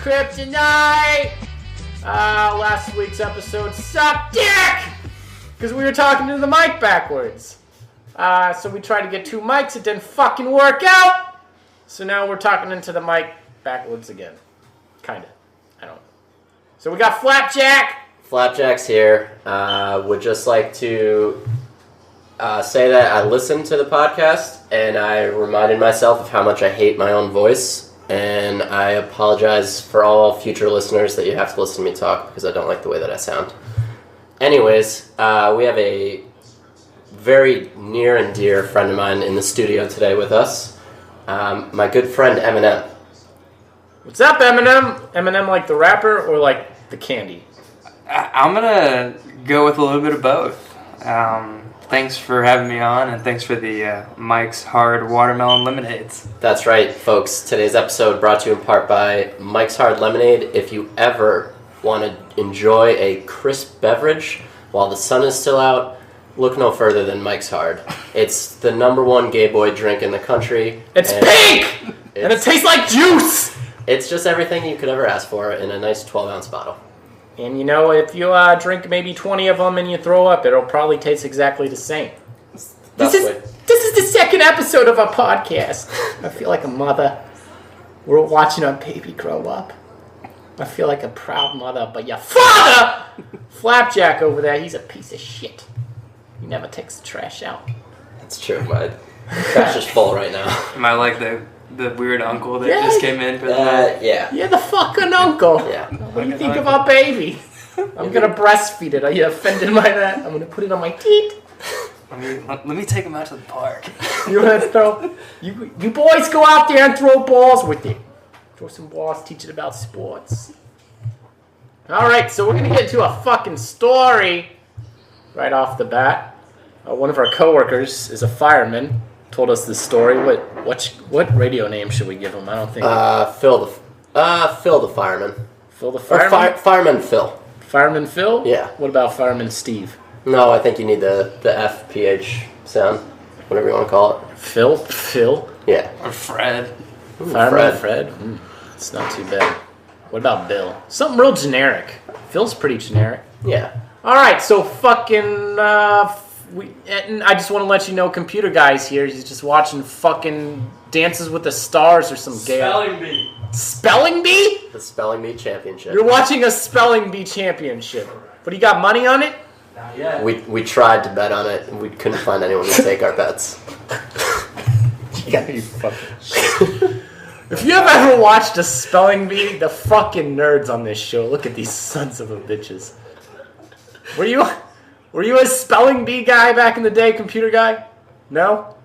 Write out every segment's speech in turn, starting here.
Kryptonite! Last week's episode sucked dick! Because we were talking to the mic backwards. So we tried to get two mics, it didn't fucking work out! So now we're talking into the mic backwards again. Kinda. I don't know. So we got Flapjack! Flapjack's here. Would just like to say that I listened to the podcast and I reminded myself of how much I hate my own voice. And I apologize for all future listeners that you have to listen to me talk because I don't like the way that I sound. Anyways, we have a very near and dear friend of mine in the studio today with us. My good friend Eminem. What's up, Eminem? Eminem like the rapper or like the candy? I'm gonna go with a little bit of both. Thanks for having me on, and thanks for the Mike's Hard Watermelon Lemonades. That's right, folks. Today's episode brought to you in part by Mike's Hard Lemonade. If you ever want to enjoy a crisp beverage while the sun is still out, look no further than Mike's Hard. It's the #1 gay boy drink in the country. It's pink! And it tastes like juice! It's just everything you could ever ask for in a nice 12-ounce bottle. And you know, if you drink maybe 20 of them and you throw up, it'll probably taste exactly the same. This is the second episode of our podcast. I feel like a mother. We're watching our baby grow up. I feel like a proud mother, but your father! Flapjack over there, he's a piece of shit. He never takes the trash out. That's true, my trash is full right now. Am I like the weird uncle that just came in for that? Yeah. You're the fucking uncle. Yeah. What do you think of our baby? I'm gonna breastfeed it. Are you offended by that? I'm gonna put it on my teeth. Let me take him out to the park. You wanna throw? You boys go out there and throw balls with it. Throw some balls, teach it about sports. All right, so we're gonna get into a fucking story right off the bat. One of our coworkers is a fireman. Told us this story. What radio name should we give him? I don't think. Phil the fireman. Phil the fireman. Or Fireman Phil. Fireman Phil. Yeah. What about Fireman Steve? No, I think you need the FPH sound, whatever you want to call it. Phil. Yeah. Or Fred. Ooh, Fireman Fred. It's not too bad. What about Bill? Something real generic. Phil's pretty generic. Yeah. All right, so fucking. And I just want to let you know, computer guy's here. He's just watching fucking Dances with the Stars or some gay. Spelling bee. Spelling bee? The Spelling Bee Championship. You're watching a spelling bee championship. But you got money on it? Not yet. We tried to bet on it, and we couldn't find anyone to take our bets. You gotta be fucking shit. If you have ever watched a spelling bee, the fucking nerds on this show, look at these sons of a bitches. Were you a spelling bee guy back in the day, computer guy? No?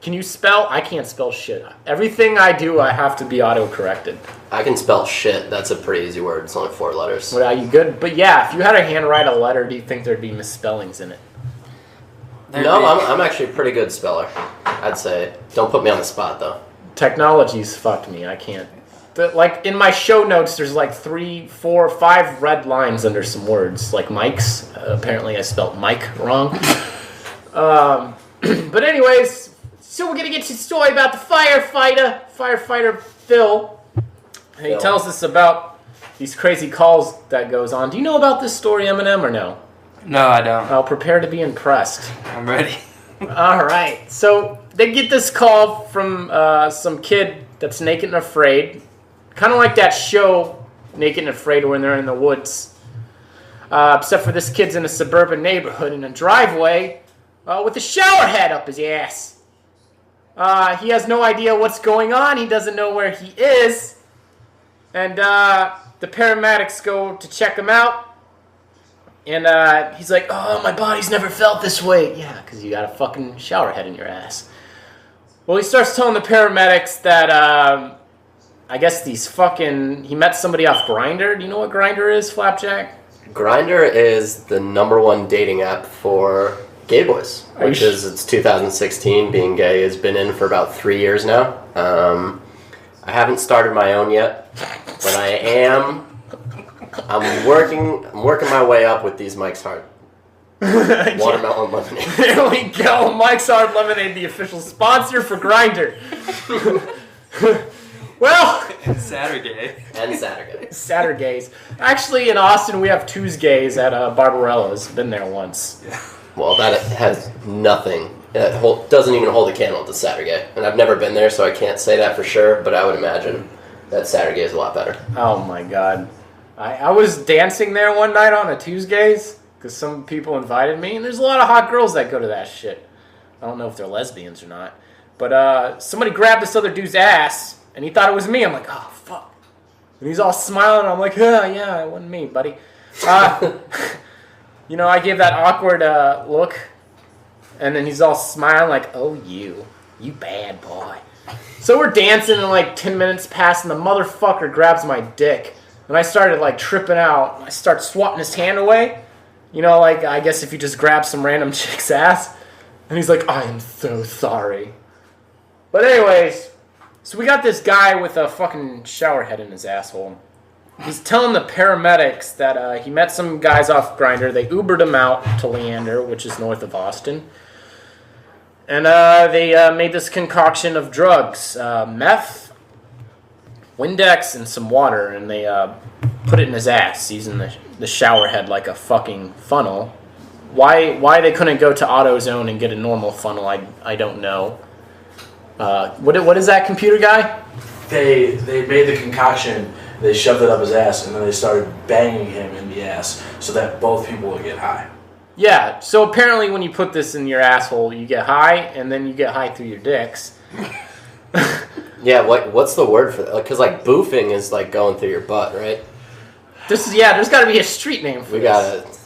Can you spell? I can't spell shit. Everything I do, I have to be auto-corrected. I can spell shit. That's a pretty easy word. It's only 4 letters. Well, are you good? But yeah, if you had to handwrite a letter, do you think there'd be misspellings in it? No, I'm actually a pretty good speller, I'd say. Don't put me on the spot, though. Technology's fucked me. I can't. Like, in my show notes, there's like 3, 4, 5 red lines under some words. Like Mike's. Apparently I spelled Mike wrong. But anyways, so we're going to get to the story about the firefighter Phil. And he tells us about these crazy calls that goes on. Do you know about this story, Eminem, or no? No, I don't. I'll prepare to be impressed. I'm ready. All right. So they get this call from some kid that's naked and afraid. Kind of like that show, Naked and Afraid, when they're in the woods. Except for this kid's in a suburban neighborhood in a driveway with a shower head up his ass. He has no idea what's going on. He doesn't know where he is. And the paramedics go to check him out. And he's like, oh, my body's never felt this way. Yeah, because you got a fucking shower head in your ass. Well, he starts telling the paramedics that, I guess he met somebody off Grindr. Do you know what Grindr is, Flapjack? Grindr is the #1 dating app for gay boys, which is, it's 2016. Being gay has been in for about 3 years now. I haven't started my own yet, but I am. I'm working my way up with these Mike's Hard Watermelon Lemonade. There we go. Mike's Hard Lemonade, the official sponsor for Grindr. Well, And Saturday. And Saturday. Saturdays. Actually, in Austin, we have Tuesdays at Barbarella's. Been there once. Yeah. Well, that has nothing. It doesn't even hold a candle to Saturday. And I've never been there, so I can't say that for sure, but I would imagine that Saturday is a lot better. Oh my god. I was dancing there one night on a Tuesdays because some people invited me, and there's a lot of hot girls that go to that shit. I don't know if they're lesbians or not. But somebody grabbed this other dude's ass, and he thought it was me. I'm like, oh, fuck. And he's all smiling, and I'm like, yeah, it wasn't me, buddy. You know, I gave that awkward look, and then he's all smiling like, oh, you bad boy. So we're dancing, and like 10 minutes pass, and the motherfucker grabs my dick. And I started like tripping out. I start swatting his hand away. You know, like I guess if you just grab some random chick's ass. And he's like, I am so sorry. But anyways, so we got this guy with a fucking shower head in his asshole. He's telling the paramedics that he met some guys off Grindr. They Ubered him out to Leander, which is north of Austin. And they made this concoction of drugs. Meth, Windex, and some water. And they put it in his ass, using the shower head like a fucking funnel. Why they couldn't go to AutoZone and get a normal funnel, I don't know. What is that, computer guy? They made the concoction, they shoved it up his ass, and then they started banging him in the ass so that both people would get high. Yeah, so apparently when you put this in your asshole, you get high, and then you get high through your dicks. Yeah, what's the word for that? Because like boofing is like going through your butt, right? There's got to be a street name for this.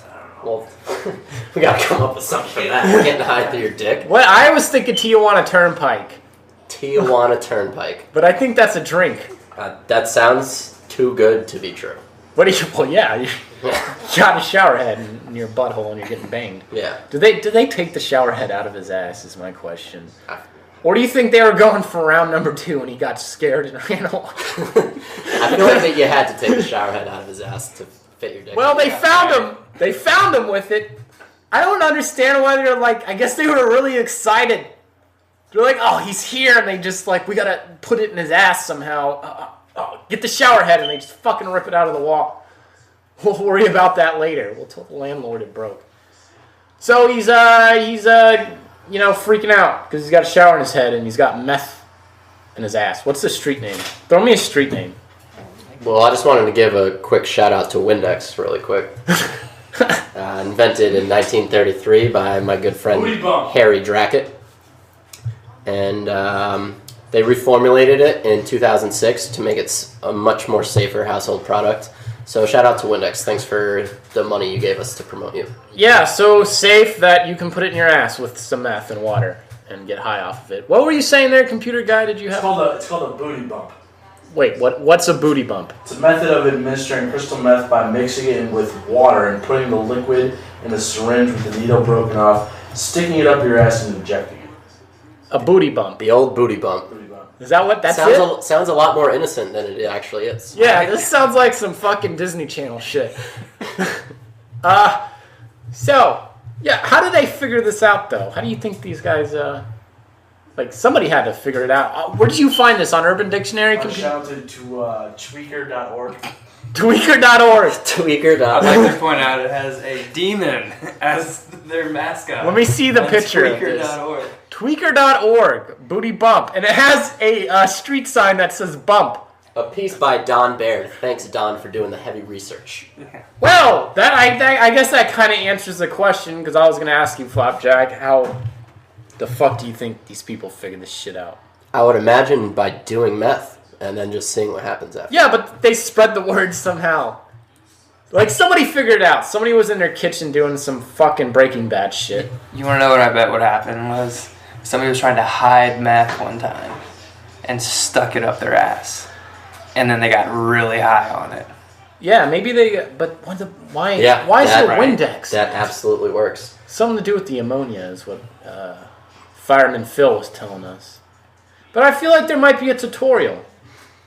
We gotta come up with something for that. We're getting high through your dick. Well, I was thinking Tijuana Turnpike. Tijuana Turnpike. But I think that's a drink. That sounds too good to be true. What do you? Well, yeah, you got a shower head in your butthole and you're getting banged. Yeah. Did they take the shower head out of his ass? Is my question. Or do you think they were going for round number 2 and he got scared and ran away? I feel like that you had to take the shower head out of his ass to fit your dick. Well, they found him. They found him with it. I don't understand why they're like. I guess they were really excited. They're like, oh, he's here, and they just like, we gotta put it in his ass somehow. Get the shower head, and they just fucking rip it out of the wall. We'll worry about that later. We'll tell the landlord it broke. So he's freaking out because he's got a shower in his head and he's got meth in his ass. What's the street name? Throw me a street name. Well, I just wanted to give a quick shout out to Windex really quick. Invented in 1933 by my good friend Harry Drackett. And they reformulated it in 2006 to make it a much more safer household product. So shout out to Windex. Thanks for the money you gave us to promote you. Yeah, so safe that you can put it in your ass with some meth and water and get high off of it. What were you saying there, computer guy? Did you have? It's called a booty bump. Wait, what's a booty bump? It's a method of administering crystal meth by mixing it in with water and putting the liquid in a syringe with the needle broken off, sticking it up your ass and injecting it. A booty bump. The old booty bump. Is that what? That's sounds a lot more innocent than it actually is. Yeah, this sounds like some fucking Disney Channel shit. So, yeah, how did they figure this out, though? How do you think these guys, like, somebody had to figure it out. Where did you find this? On Urban Dictionary? Shout out to tweaker.org. Tweaker.org. Tweaker.org. I'd like to point out it has a demon as their mascot. Let me see the picture of this. Tweaker.org. Tweaker.org, booty bump. And it has a street sign that says bump. A piece by Don Baird. Thanks, Don, for doing the heavy research. Well, I guess that kind of answers the question, because I was going to ask you, Flapjack, how the fuck do you think these people figure this shit out? I would imagine by doing meth and then just seeing what happens after. Yeah, but they spread the word somehow. Like, somebody figured it out. Somebody was in their kitchen doing some fucking Breaking Bad shit. You want to know what I bet what happened was somebody was trying to hide meth one time and stuck it up their ass. And then they got really high on it. Yeah, maybe they... But why is it Windex? That absolutely works. Something to do with the ammonia is what Fireman Phil was telling us. But I feel like there might be a tutorial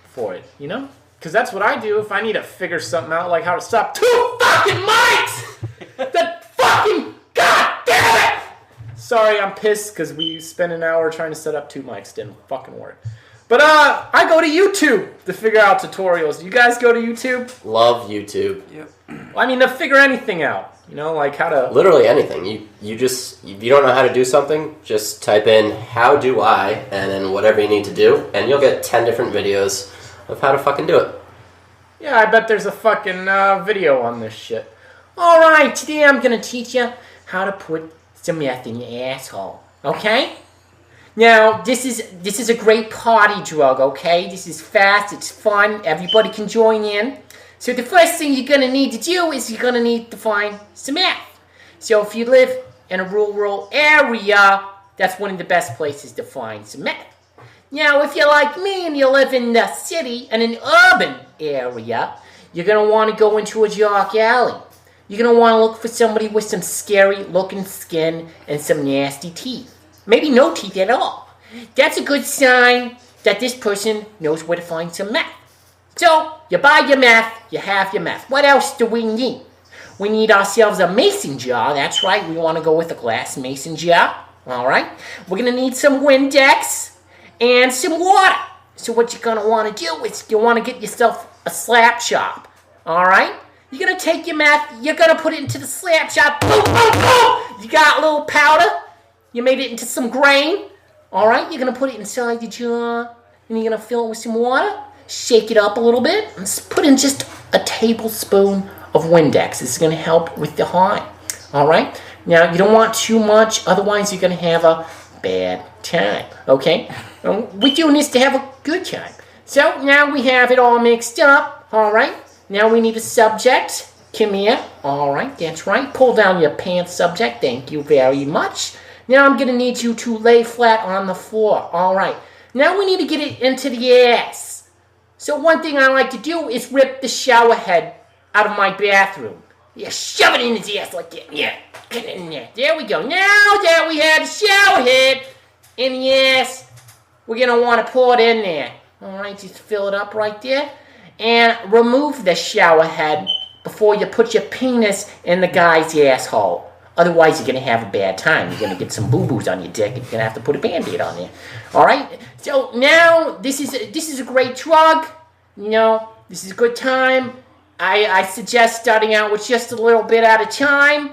for it, you know? Because that's what I do if I need to figure something out, like how to stop 2 fucking mics! That fucking... God damn it! Sorry, I'm pissed because we spent an hour trying to set up 2 mics. Didn't fucking work. But I go to YouTube to figure out tutorials. You guys go to YouTube? Love YouTube. Yep. Well, I mean, to figure anything out. You know, like how to... Literally anything. You just, if you don't know how to do something, just type in, how do I, and then whatever you need to do, and you'll get 10 different videos of how to fucking do it. Yeah, I bet there's a fucking video on this shit. Alright, today I'm gonna teach you how to put some meth in your asshole. Okay? Now, this is a great party drug, okay? This is fast, it's fun, everybody can join in. So the first thing you're going to need to do is you're going to need to find some meth. So if you live in a rural area, that's one of the best places to find some meth. Now, if you're like me and you live in the city, in an urban area, you're going to want to go into a dark alley. You're going to want to look for somebody with some scary looking skin and some nasty teeth. Maybe no teeth at all. That's a good sign that this person knows where to find some meth. So, you buy your meth, you have your meth. What else do we need? We need ourselves a mason jar. That's right, we want to go with a glass mason jar. Alright? We're going to need some Windex and some water. So what you're going to want to do is you want to get yourself a slap shop. Alright? You're going to take your meth, you're going to put it into the slap shop. Boom, boom, boom! You got a little powder. You made it into some grain. Alright? You're going to put it inside the jar. And you're going to fill it with some water. Shake it up a little bit, and put in just a tablespoon of Windex. This is going to help with the high. All right? Now, you don't want too much, otherwise you're going to have a bad time. Okay? We're doing this to have a good time. So, now we have it all mixed up. All right? Now we need a subject. Come here. All right, that's right. Pull down your pants, subject. Thank you very much. Now I'm going to need you to lay flat on the floor. All right. Now we need to get it into the ass. So one thing I like to do is rip the shower head out of my bathroom. Yeah, shove it in his ass like that. Yeah, get it in there. There we go. Now that we have the shower head in the ass, we're going to want to pour it in there. All right, just fill it up right there. And remove the shower head before you put your penis in the guy's asshole. Otherwise, you're going to have a bad time. You're going to get some boo-boos on your dick, and you're going to have to put a Band-Aid on there. All right? So now, this is a great drug. You know, this is a good time. I suggest starting out with just a little bit at a time.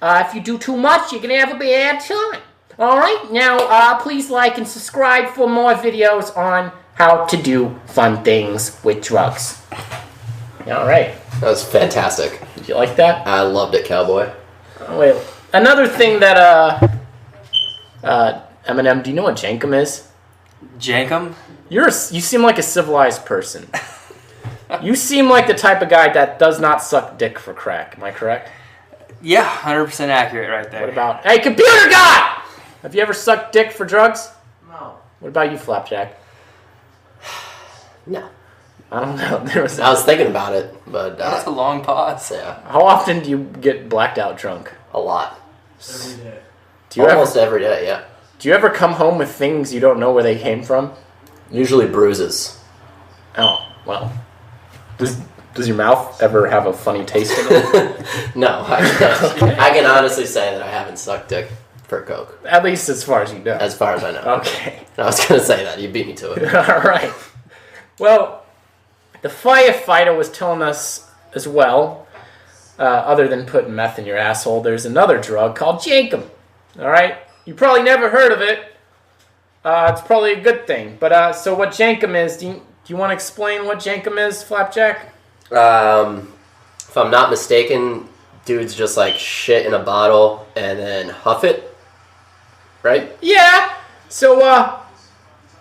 If you do too much, you're going to have a bad time. All right? Now, please like and subscribe for more videos on how to do fun things with drugs. All right. That was fantastic. Did you like that? I loved it, cowboy. Wait, another thing that, Eminem, do you know what Jankum is? Jankum? You seem like a civilized person. You seem like the type of guy that does not suck dick for crack. Am I correct? Yeah, 100% accurate right there. What about... Hey, computer guy! Have you ever sucked dick for drugs? No. What about you, Flapjack? No. I don't know. I was thinking about it, but... That's a long pause. Yeah. How often do you get blacked out drunk? A lot. Every day. Do you Almost every day, yeah. Do you ever come home with things you don't know where they came from? Usually bruises. Oh, well. Does your mouth ever have a funny taste in it? No, I can honestly say that I haven't sucked dick for coke. At least as far as you know. As far as I know. Okay. I was going to say that. You beat me to it. All right. Well, the firefighter was telling us as well, other than putting meth in your asshole, there's another drug called Jankum. All right? You probably never heard of it. It's probably a good thing. But so what Jankum is, do you want to explain what Jankum is, Flapjack? If I'm not mistaken, dudes just like shit in a bottle and then huff it, right? Yeah. So,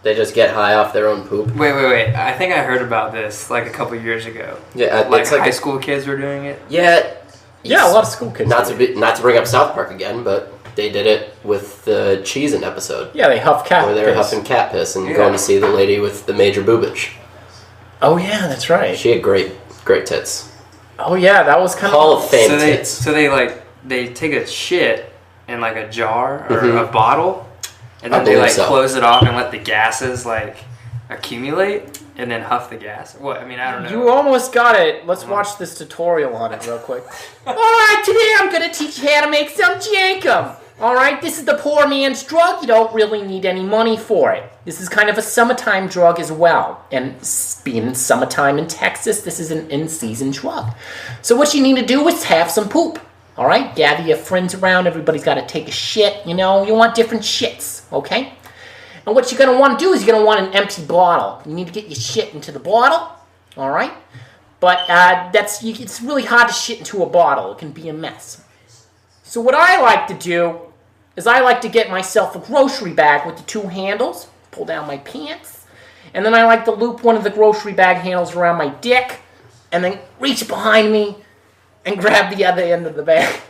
They just get high off their own poop. Wait. I think I heard about this like a couple years ago. Yeah, Like it's high school kids were doing it. Yeah. yeah, a lot of school kids. Not do. to bring up South Park again, but they did it with the Cheesin' episode. Yeah, they huff cat Where they were piss. huffing cat piss and Yeah. going to see the lady with the major boobage. Oh, yeah, that's right. She had great tits. Oh, yeah, that was kind Hall of... of Fame So tits. they take a shit in like a jar or Mhm. a bottle, and I then they believe like so. close it off and let the gases like accumulate, and then huff the gas. What? I mean, I don't know. You almost got it. Let's watch this tutorial on it real quick. Alright, today I'm going to teach you how to make some Jankum. All right, this is the poor man's drug. You don't really need any money for it. This is kind of a summertime drug as well. And being summertime in Texas, this is an in-season drug. So what you need to do is have some poop. All right, gather your friends around. Everybody's got to take a shit. You know, you want different shits, okay? And what you're going to want to do is you're going to want an empty bottle. You need to get your shit into the bottle, all right? But it's really hard to shit into a bottle. It can be a mess. So what I like to do is I like to get myself a grocery bag with the two handles, pull down my pants, and then I like to loop one of the grocery bag handles around my dick, and then reach behind me and grab the other end of the bag.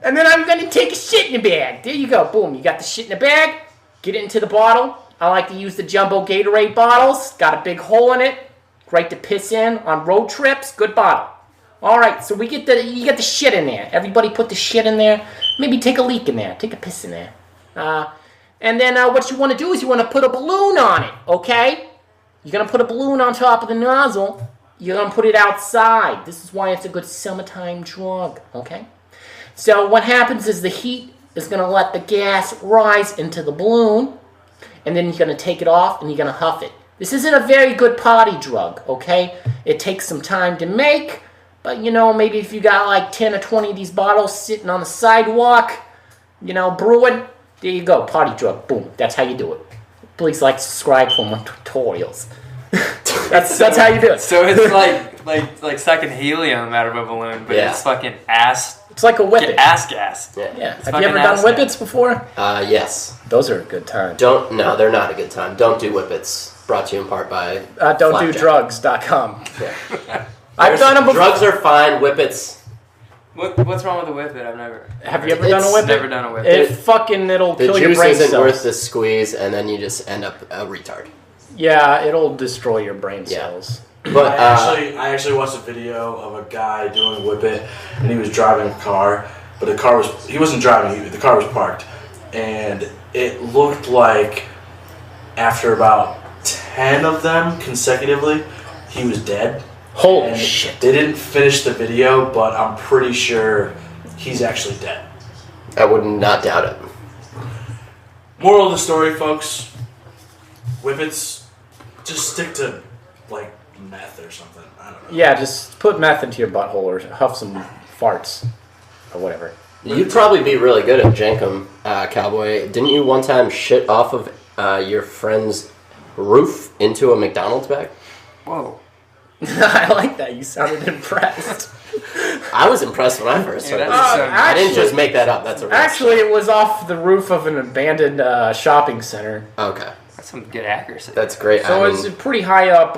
And then I'm going to take a shit in the bag. There you go. Boom. You got the shit in the bag. Get it into the bottle. I like to use the jumbo Gatorade bottles. Got a big hole in it. Great to piss in on road trips. Good bottle. All right, so you get the shit in there. Everybody put the shit in there. Maybe take a leak in there. Take a piss in there. And then what you want to do is you want to put a balloon on it, okay? You're going to put a balloon on top of the nozzle. You're going to put it outside. This is why it's a good summertime drug, okay? So what happens is the heat is going to let the gas rise into the balloon, and then you're going to take it off and you're going to huff it. This isn't a very good party drug, okay? It takes some time to make. But, you know, maybe if you got like 10 or 20 of these bottles sitting on the sidewalk, you know, brewing, there you go, party drug, boom. That's how you do it. Please like, subscribe for more tutorials. that's how you do it. So it's like sucking helium out of a balloon, but it's fucking ass. It's like a whippet. Ass gas. Yeah. Have you ever done whippets before? Yes. Those are a good time. No, they're not a good time. Don't do whippets. Brought to you in part by Don'tDoDrugs.com. Yeah. I've done them before. Drugs are fine. Whippets. What's wrong with a whippet? I've never. Have you ever done a whippet? Never done a whippet. It'll kill your juice brain isn't cells. worth the squeeze, and then you just end up a retard. Yeah, it'll destroy your brain cells. But I actually watched a video of a guy doing a whippet, and he was driving a car, but he wasn't driving. The car was parked, and it looked like after about 10 of them consecutively, he was dead. Holy shit. They didn't finish the video, but I'm pretty sure he's actually dead. I would not doubt it. Moral of the story, folks, whippets, just stick to, like, meth or something. I don't know. Yeah, just put meth into your butthole or huff some farts or whatever. You'd probably be really good at Jankum, Cowboy. Didn't you one time shit off of your friend's roof into a McDonald's bag? Whoa. I like that. You sounded impressed. I was impressed when I first heard it. I didn't just make that up. That's a real Actually, it was off the roof of an abandoned shopping center. Okay. That's some good accuracy. That's great. So it's pretty high up.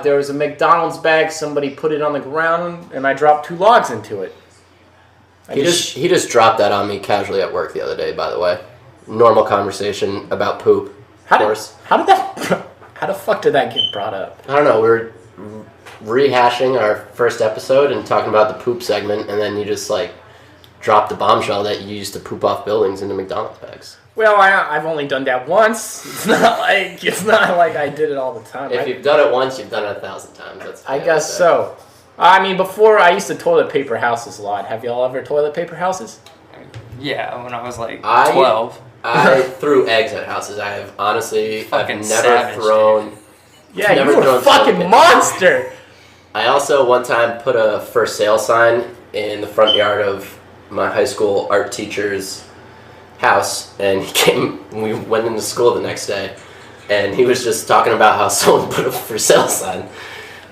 There was a McDonald's bag. Somebody put it on the ground, and I dropped 2 logs into it. He just dropped that on me casually at work the other day, by the way. Normal conversation about poop, of course. How the fuck did that get brought up? I don't know. We were rehashing our first episode and talking about the poop segment, and then you just like dropped the bombshell that you used to poop off buildings into McDonald's bags. Well, I've only done that once. It's not like I did it all the time. If you've done it once, you've done it 1,000 times. I guess so. I mean, before I used to toilet paper houses a lot. Have y'all ever toilet paper houses? Yeah, when I was like 12. I threw eggs at houses. I've never savage, thrown. Dude. Yeah, never you were a thrown fucking toilet paper. monster. I also one time put a for sale sign in the front yard of my high school art teacher's house, and he came. We went into school the next day, and he was just talking about how someone put a for sale sign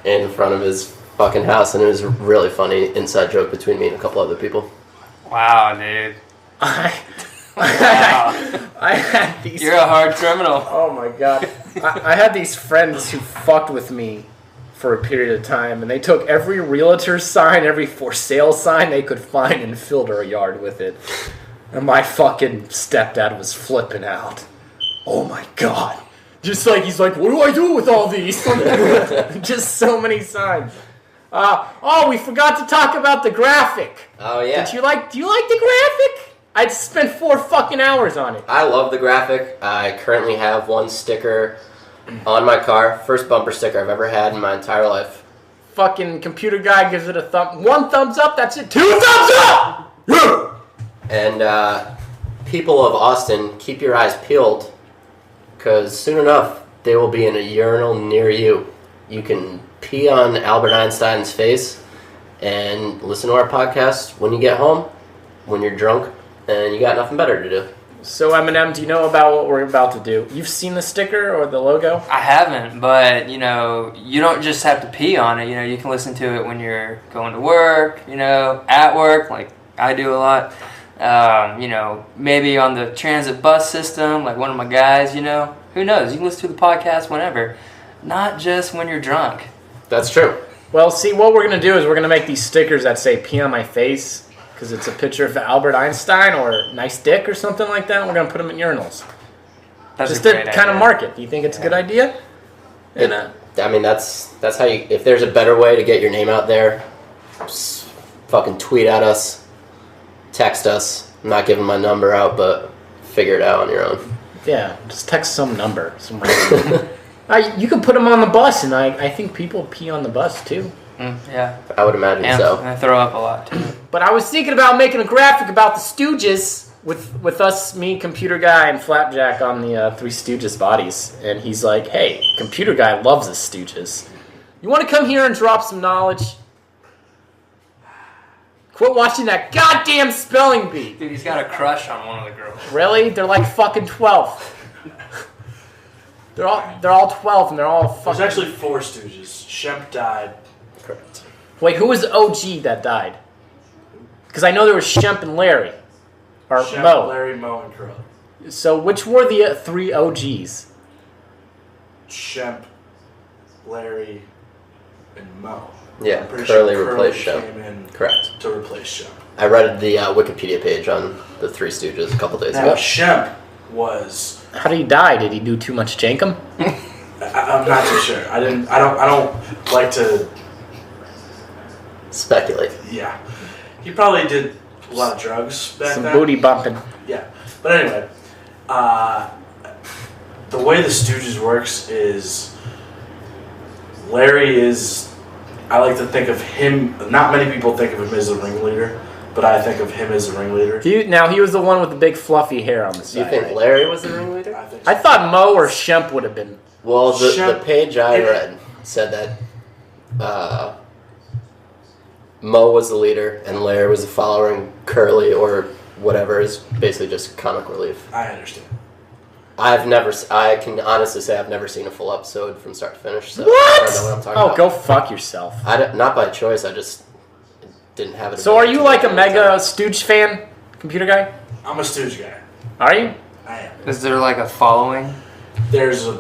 in front of his fucking house, and it was a really funny inside joke between me and a couple other people. Wow, dude. I had these. You're a hard criminal. Oh my god. I had these friends who fucked with me for a period of time, and they took every realtor sign, every for sale sign they could find, and filled our yard with it. And my fucking stepdad was flipping out. Oh my god. Just like, he's like, what do I do with all these? Just so many signs. We forgot to talk about the graphic. Oh yeah. Do you like the graphic? I spent 4 fucking hours on it. I love the graphic. I currently have one sticker on my car. First bumper sticker I've ever had in my entire life. Fucking computer guy gives it 1 thumbs up, that's it. 2 thumbs up! And people of Austin, keep your eyes peeled, because soon enough, they will be in a urinal near you. You can pee on Albert Einstein's face and listen to our podcast when you get home, when you're drunk, and you got nothing better to do. So, Eminem, do you know about what we're about to do? You've seen the sticker or the logo? I haven't, but, you don't just have to pee on it. You can listen to it when you're going to work, at work, like I do a lot. Maybe on the transit bus system, like one of my guys, who knows? You can listen to the podcast whenever, not just when you're drunk. That's true. Well, see, what we're going to do is we're going to make these stickers that say pee on my face, because it's a picture of Albert Einstein or nice dick or something like that. We're going to put them in urinals. That's just a great to kind of idea. market. Do you think it's a good idea? That's how you. If there's a better way to get your name out there, just fucking tweet at us, text us. I'm not giving my number out, but figure it out on your own. Yeah, just text some number. You can put them on the bus, and I think people pee on the bus too. Yeah. I would imagine so. And I throw up a lot too. But I was thinking about making a graphic about the Stooges with us, me, Computer Guy, and Flapjack on the Three Stooges bodies. And he's like, hey, Computer Guy loves the Stooges. You want to come here and drop some knowledge? Quit watching that goddamn spelling bee. Dude, he's got a crush on one of the girls. Really? They're like fucking 12. They're all 12 and they're all fucking... There's actually 4 Stooges. Shemp died. Correct. Wait, who was the OG that died? Because I know there was Shemp and Larry. Or Shemp, Mo. Larry, Mo, and Curly. So which were the 3 OGs? Shemp, Larry, and Mo. Yeah, I'm pretty Curly sure replaced Curly Shemp. came in Correct. to replace Shemp. I read the Wikipedia page on the Three Stooges a couple days Now, ago. Shemp was... How did he die? Did he do too much jankum? I'm not too sure. I don't like to... Speculate. Yeah. He probably did a lot of drugs back Some then. booty bumping. Yeah. But anyway, the way the Stooges works is Larry is, I like to think of him, not many people think of him as a ringleader, but I think of him as a ringleader. He was the one with the big fluffy hair on the Do you side. think Larry was the ringleader? I think so. I thought Mo or Shemp would have been. Well, the Shemp- page I read said that Mo was the leader and Larry was the follower, and Curly or whatever is basically just comic relief. I understand. I can honestly say I've never seen a full episode from start to finish, so What? I don't know what I'm talking about. Go fuck yourself. Not by choice, I just didn't have it. So are you like a mega Stooge fan, Computer Guy? I'm a Stooge guy. Are you? I am. Is there like a following? There's I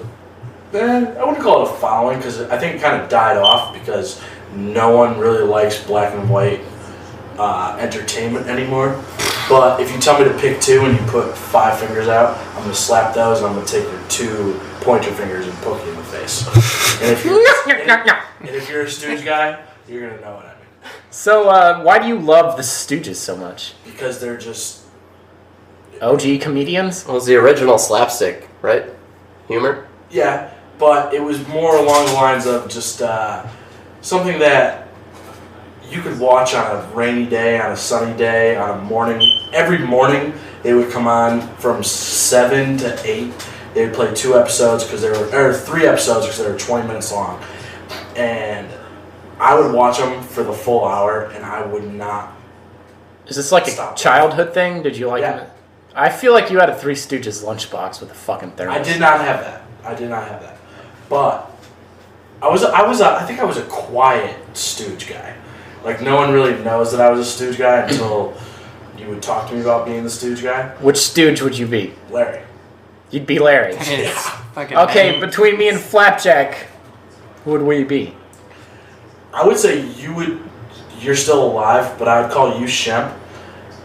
wouldn't call it a following because I think it kind of died off because no one really likes black and white entertainment anymore. But if you tell me to pick 2 and you put 5 fingers out, I'm going to slap those and I'm going to take your 2 pointer fingers and poke you in the face. And if you're a Stooge guy, you're going to know what I mean. So why do you love the Stooges so much? Because they're just... OG comedians? Well, it was the original slapstick, right? Humor? Yeah, but it was more along the lines of just something that you could watch on a rainy day, on a sunny day, on a morning. Every morning they would come on from 7 to 8. They would play 2 episodes because they were, or 3 episodes because they were 20 minutes long. And I would watch them for the full hour, and I would not. Is this like a Stop. childhood thing? Did you like Yeah. it? I feel like you had a Three Stooges lunchbox with a fucking thermos. I did not have that. But I think I was a quiet Stooge guy. Like, no one really knows that I was a Stooge guy until you would talk to me about being the Stooge guy. Which Stooge would you be? Larry. You'd be Larry. Fucking Okay, name. between me and Flapjack, who would we be? I would say you're still alive, but I would call you Shemp,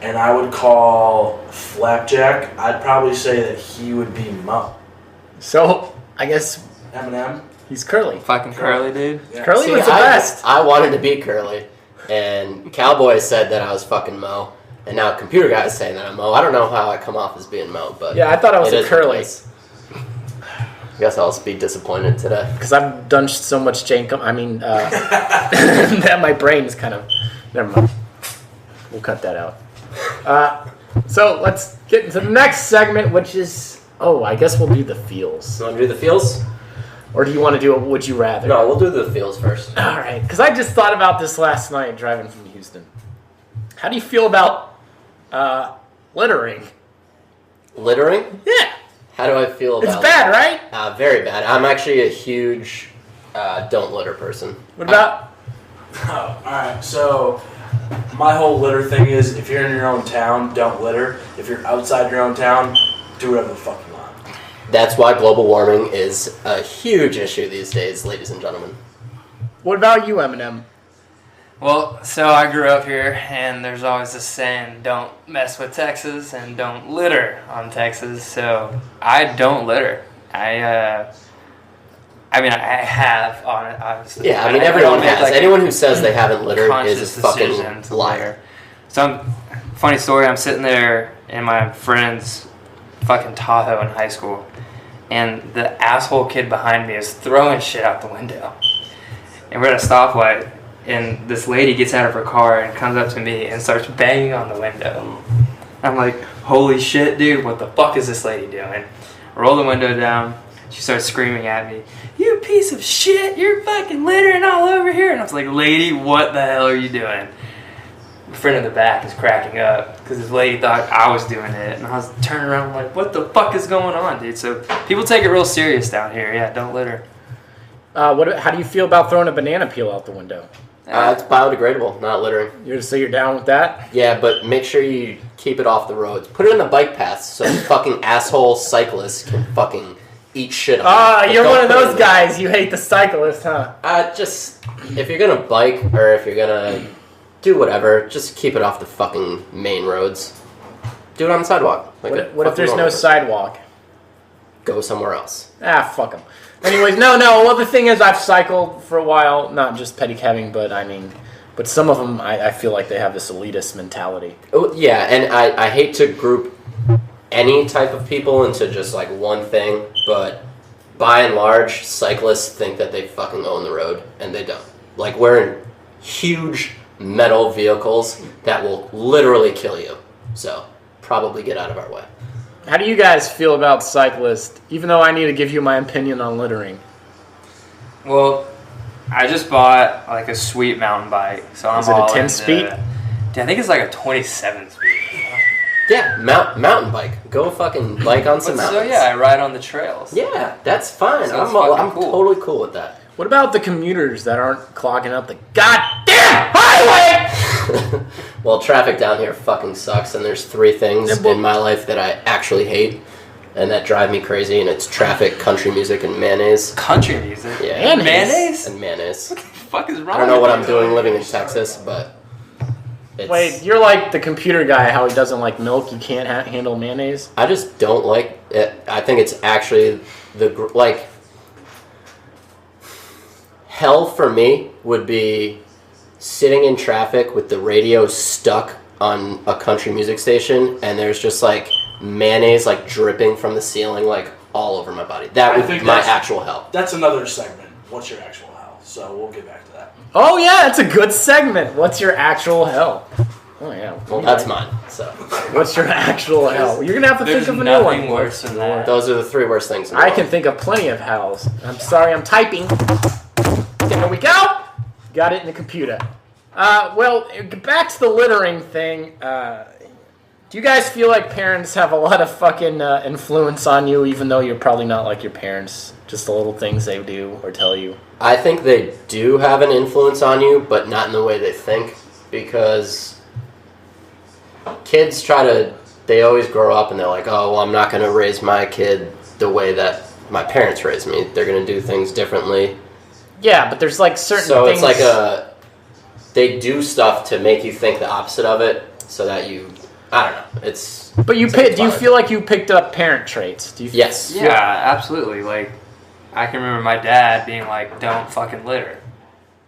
and I would call Flapjack, I'd probably say that he would be Mo. So, I guess Eminem. he's Curly. Fucking Curly, dude. Yeah. Curly was the I best. wanted to be Curly, and Cowboy said that I was fucking Mo, and now Computer Guy is saying that I'm Mo. I don't know how I come off as being Mo, but Yeah, I thought I was it a is what it Curly. is. I guess I'll be disappointed today. Because I've done so much jankum. I mean, that my brain's kind of... Never mind. We'll cut that out. So let's get into the next segment, which is I guess we'll do the feels. You want to do the feels? Or do you want to do a would you rather? No, we'll do the feels first. All right, because I just thought about this last night driving from Houston. How do you feel about littering? Littering? Yeah. How do I feel about It's bad, right? Very bad. I'm actually a huge don't litter person. What about... Oh, alright, so my whole litter thing is if you're in your own town, don't litter. If you're outside your own town, do whatever the fuck you want. That's why global warming is a huge issue these days, ladies and gentlemen. What about you, Eminem? Well, so I grew up here, and there's always this saying, don't mess with Texas and don't litter on Texas. So I don't litter. I have on it, obviously. Yeah, I mean, everyone don't make, has. Anyone who says they haven't littered conscious is a decision fucking to liar. litter. So, funny story, I'm sitting there in my friend's fucking Tahoe in high school, and the asshole kid behind me is throwing shit out the window. And we're at a stoplight, and this lady gets out of her car and comes up to me and starts banging on the window. I'm like, holy shit, dude, what the fuck is this lady doing? Roll the window down. She starts screaming at me, you piece of shit, you're fucking littering all over here. And I was like, lady, what the hell are you doing? My friend in the back is cracking up because this lady thought I was doing it. And I was turning around like, what the fuck is going on, dude? So people take it real serious down here. Yeah, don't litter. How do you feel about throwing a banana peel out the window? It's biodegradable, not littering. You're down with that? Yeah, but make sure you keep it off the roads. Put it in the bike paths so fucking asshole cyclists can fucking eat shit on it. You're one of those guys. You hate the cyclists, huh? Just, if you're gonna bike or if you're gonna do whatever, just keep it off the fucking main roads. Do it on the sidewalk. What if there's no sidewalk? Go somewhere else. Fuck them. Anyways, no. Well, the thing is, I've cycled for a while. Not just pedicabbing, but some of them, I feel like they have this elitist mentality. Oh, yeah, and I hate to group any type of people into just like one thing, but by and large, cyclists think that they fucking own the road, and they don't. Like, we're in huge metal vehicles that will literally kill you. So, probably get out of our way. How do you guys feel about cyclists, even though I need to give you my opinion on littering? Well, I just bought like a sweet mountain bike, so I'm Is it a all 10 into- speed? Dude, I think it's like a 27 speed. Yeah, mountain bike. Go fucking bike on some mountains. So yeah, I ride on the trails. Yeah, that's fine. So it's I'm fucking cool. totally cool with that. What about the commuters that aren't clogging up the goddamn highway? Well, traffic down here fucking sucks, and there's three things in my life that I actually hate and that drive me crazy, and it's traffic, country music, and mayonnaise. Country music? Yeah. Mayonnaise? And mayonnaise. What the fuck is wrong I don't know with what you? I'm doing living in Texas, but it's... Wait, you're like the computer guy, how he doesn't like milk, you can't handle mayonnaise? I just don't like it. I think it's actually hell for me would be sitting in traffic with the radio stuck on a country music station, and there's just like mayonnaise like dripping from the ceiling like all over my body. That would be my actual hell. That's another segment. What's your actual hell? So we'll get back to that. Oh yeah, that's a good segment. What's your actual hell? Oh yeah. Well, that's mine. So What's your actual hell? You're gonna have to There's think of a new one. nothing worse than that. those are the three worst things in the I world. can think of plenty of hells. I'm sorry, I'm typing. There we go. Got it in the computer. Well, back to the littering thing. Do you guys feel like parents have a lot of fucking influence on you, even though you're probably not like your parents? Just the little things they do or tell you. I think they do have an influence on you, but not in the way they think, because kids they always grow up and they're like, oh, well, I'm not going to raise my kid the way that my parents raised me. They're going to do things differently. Yeah, but there's like certain So things. it's like they do stuff to make you think the opposite of it, so that I don't know. It's. But do you feel like you picked up parent traits? Do you? Yes. Yeah, absolutely. Like, I can remember my dad being like, don't fucking litter.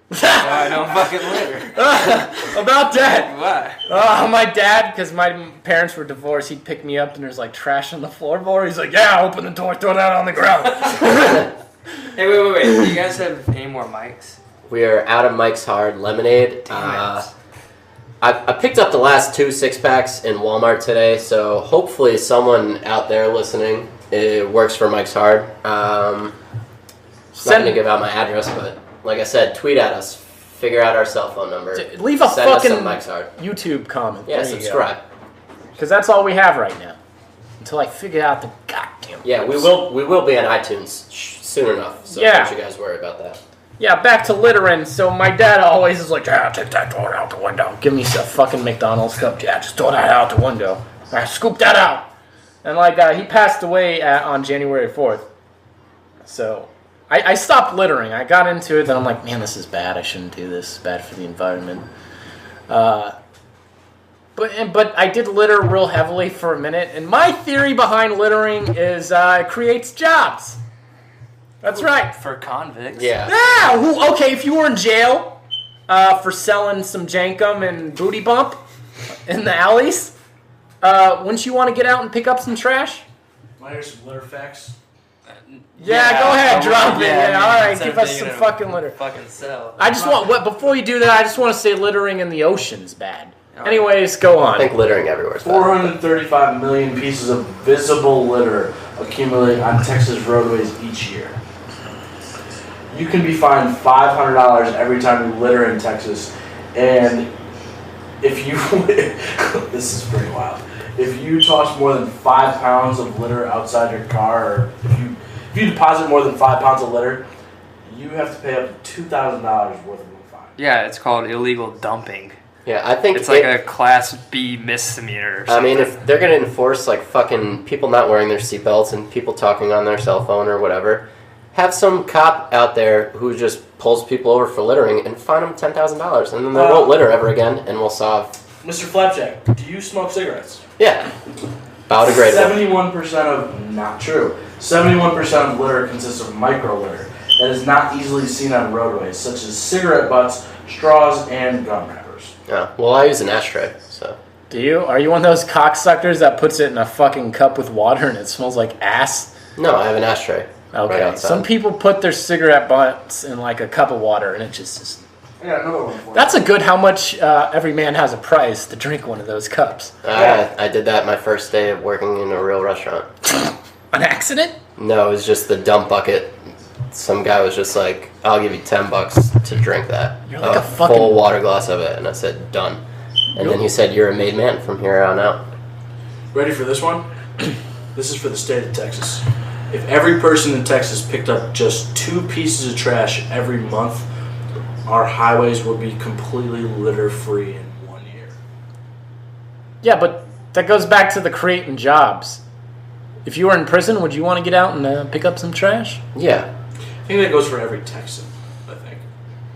Why don't fucking litter? About that. Why? My dad, because my parents were divorced, he'd pick me up and there's like trash on the floorboard. He's like, yeah, open the door, throw that on the ground. Hey, wait. Do you guys have any more mics? We are out of Mike's Hard Lemonade. What's the fuck is wrong with you guys? We are out of Mike's Hard Lemonade. Damn it. We are out of Mike's Hard Lemonade. Damn I picked up the last 2 6-packs in Walmart today, so hopefully someone out there listening works for Mike's Hard. Not going to give out my address, but like I said, tweet at us. Figure out our cell phone number. Leave a Send us fucking some Mike's Hard. YouTube comment. Yeah, subscribe. Because that's all we have right now. Until I figure out the goddamn... Yeah, we will be on iTunes soon enough, so don't you guys worry about that. Yeah, back to littering. So my dad always is like, yeah, take that, throw it out the window. Give me a fucking McDonald's cup. Yeah, just throw that out the window. Scoop that out. And like he passed away on January 4th. So I stopped littering. I got into it, then I'm like, man, this is bad. I shouldn't do this. It's bad for the environment. But I did litter real heavily for a minute. And my theory behind littering is it creates jobs. That's right. For convicts. Yeah. Yeah. Okay, if you were in jail for selling some jankum and booty bump in the alleys, wouldn't you want to get out and pick up some trash? Want to hear some litter facts? Yeah, go ahead, drop it. Yeah, all right, give us some fucking litter. Fucking sell. I just want, before you do that, I just want to say littering in the ocean's bad. Anyways, go on. I think littering everywhere is bad. 435 million pieces of visible litter accumulate on Texas roadways each year. You can be fined $500 every time you litter in Texas, and if you this is pretty wild. If you toss more than 5 pounds of litter outside your car, or if you deposit more than 5 pounds of litter, you have to pay up to $2,000 worth of a fine. Yeah, it's called illegal dumping. Yeah, I think it's like a Class B misdemeanor or something. I mean, if they're going to enforce like fucking people not wearing their seatbelts and people talking on their cell phone or whatever, have some cop out there who just pulls people over for littering and fine them $10,000, and then they won't litter ever again, and we'll solve. Mr. Flapjack, do you smoke cigarettes? Yeah. Biodegradable. 71% of, not true, 71% of litter consists of micro litter that is not easily seen on roadways, such as cigarette butts, straws, and gum wrappers. Yeah. Well, I use an ashtray, so. Do you? Are you one of those cocksuckers that puts it in a fucking cup with water and it smells like ass? No, I have an ashtray. Okay. Right outside. Some people put their cigarette butts in like a cup of water and it just is... I got another one for you. That's a good how much every man has a price to drink one of those cups. I did that my first day of working in a real restaurant. An accident? No, it was just the dump bucket. Some guy was just like, I'll give you $10 to drink that. You're like a fucking... full water glass of it. And I said, done. And then he said, you're a made man from here on out. Ready for this one? This is for the state of Texas. If every person in Texas picked up just 2 pieces of trash every month, our highways would be completely litter-free in 1 year. Yeah, but that goes back to the creating jobs. If you were in prison, would you want to get out and pick up some trash? Yeah. I think that goes for every Texan, I think.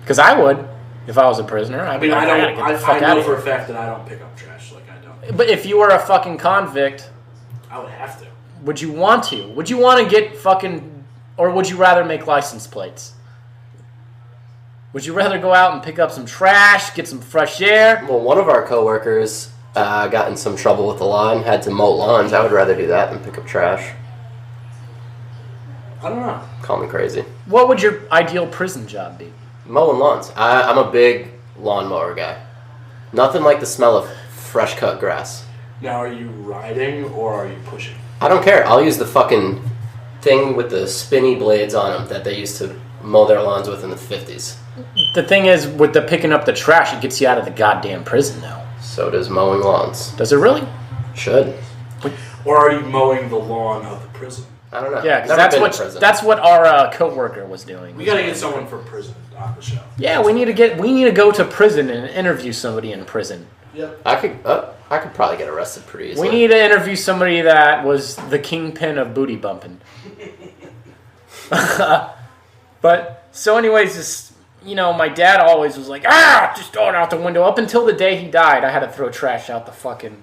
Because I would, if I was a prisoner. I mean, I know for a fact that I don't pick up trash, like I don't. But if you were a fucking convict... I would have to. Would you want to? Would you want to get fucking... Or would you rather make license plates? Would you rather go out and pick up some trash, get some fresh air? Well, one of our coworkers got in some trouble with the law and had to mow lawns. I would rather do that than pick up trash. I don't know. Call me crazy. What would your ideal prison job be? Mowing lawns. I'm a big lawnmower guy. Nothing like the smell of fresh cut grass. Now, are you riding or are you pushing? I don't care. I'll use the fucking thing with the spinny blades on them that they used to mow their lawns with in the 50s. The thing is, with the picking up the trash, it gets you out of the goddamn prison now. So does mowing lawns. Does it really? Should. Or are you mowing the lawn of the prison? I don't know. Yeah, because that's what our coworker was doing. We gotta get someone from prison on the show. Yeah, we need to go to prison and interview somebody in prison. Yep. I could probably get arrested pretty easily. We need to interview somebody that was the kingpin of booty bumping. But so, anyways, this, my dad always was like, just throw it out the window. Up until the day he died, I had to throw trash out the fucking.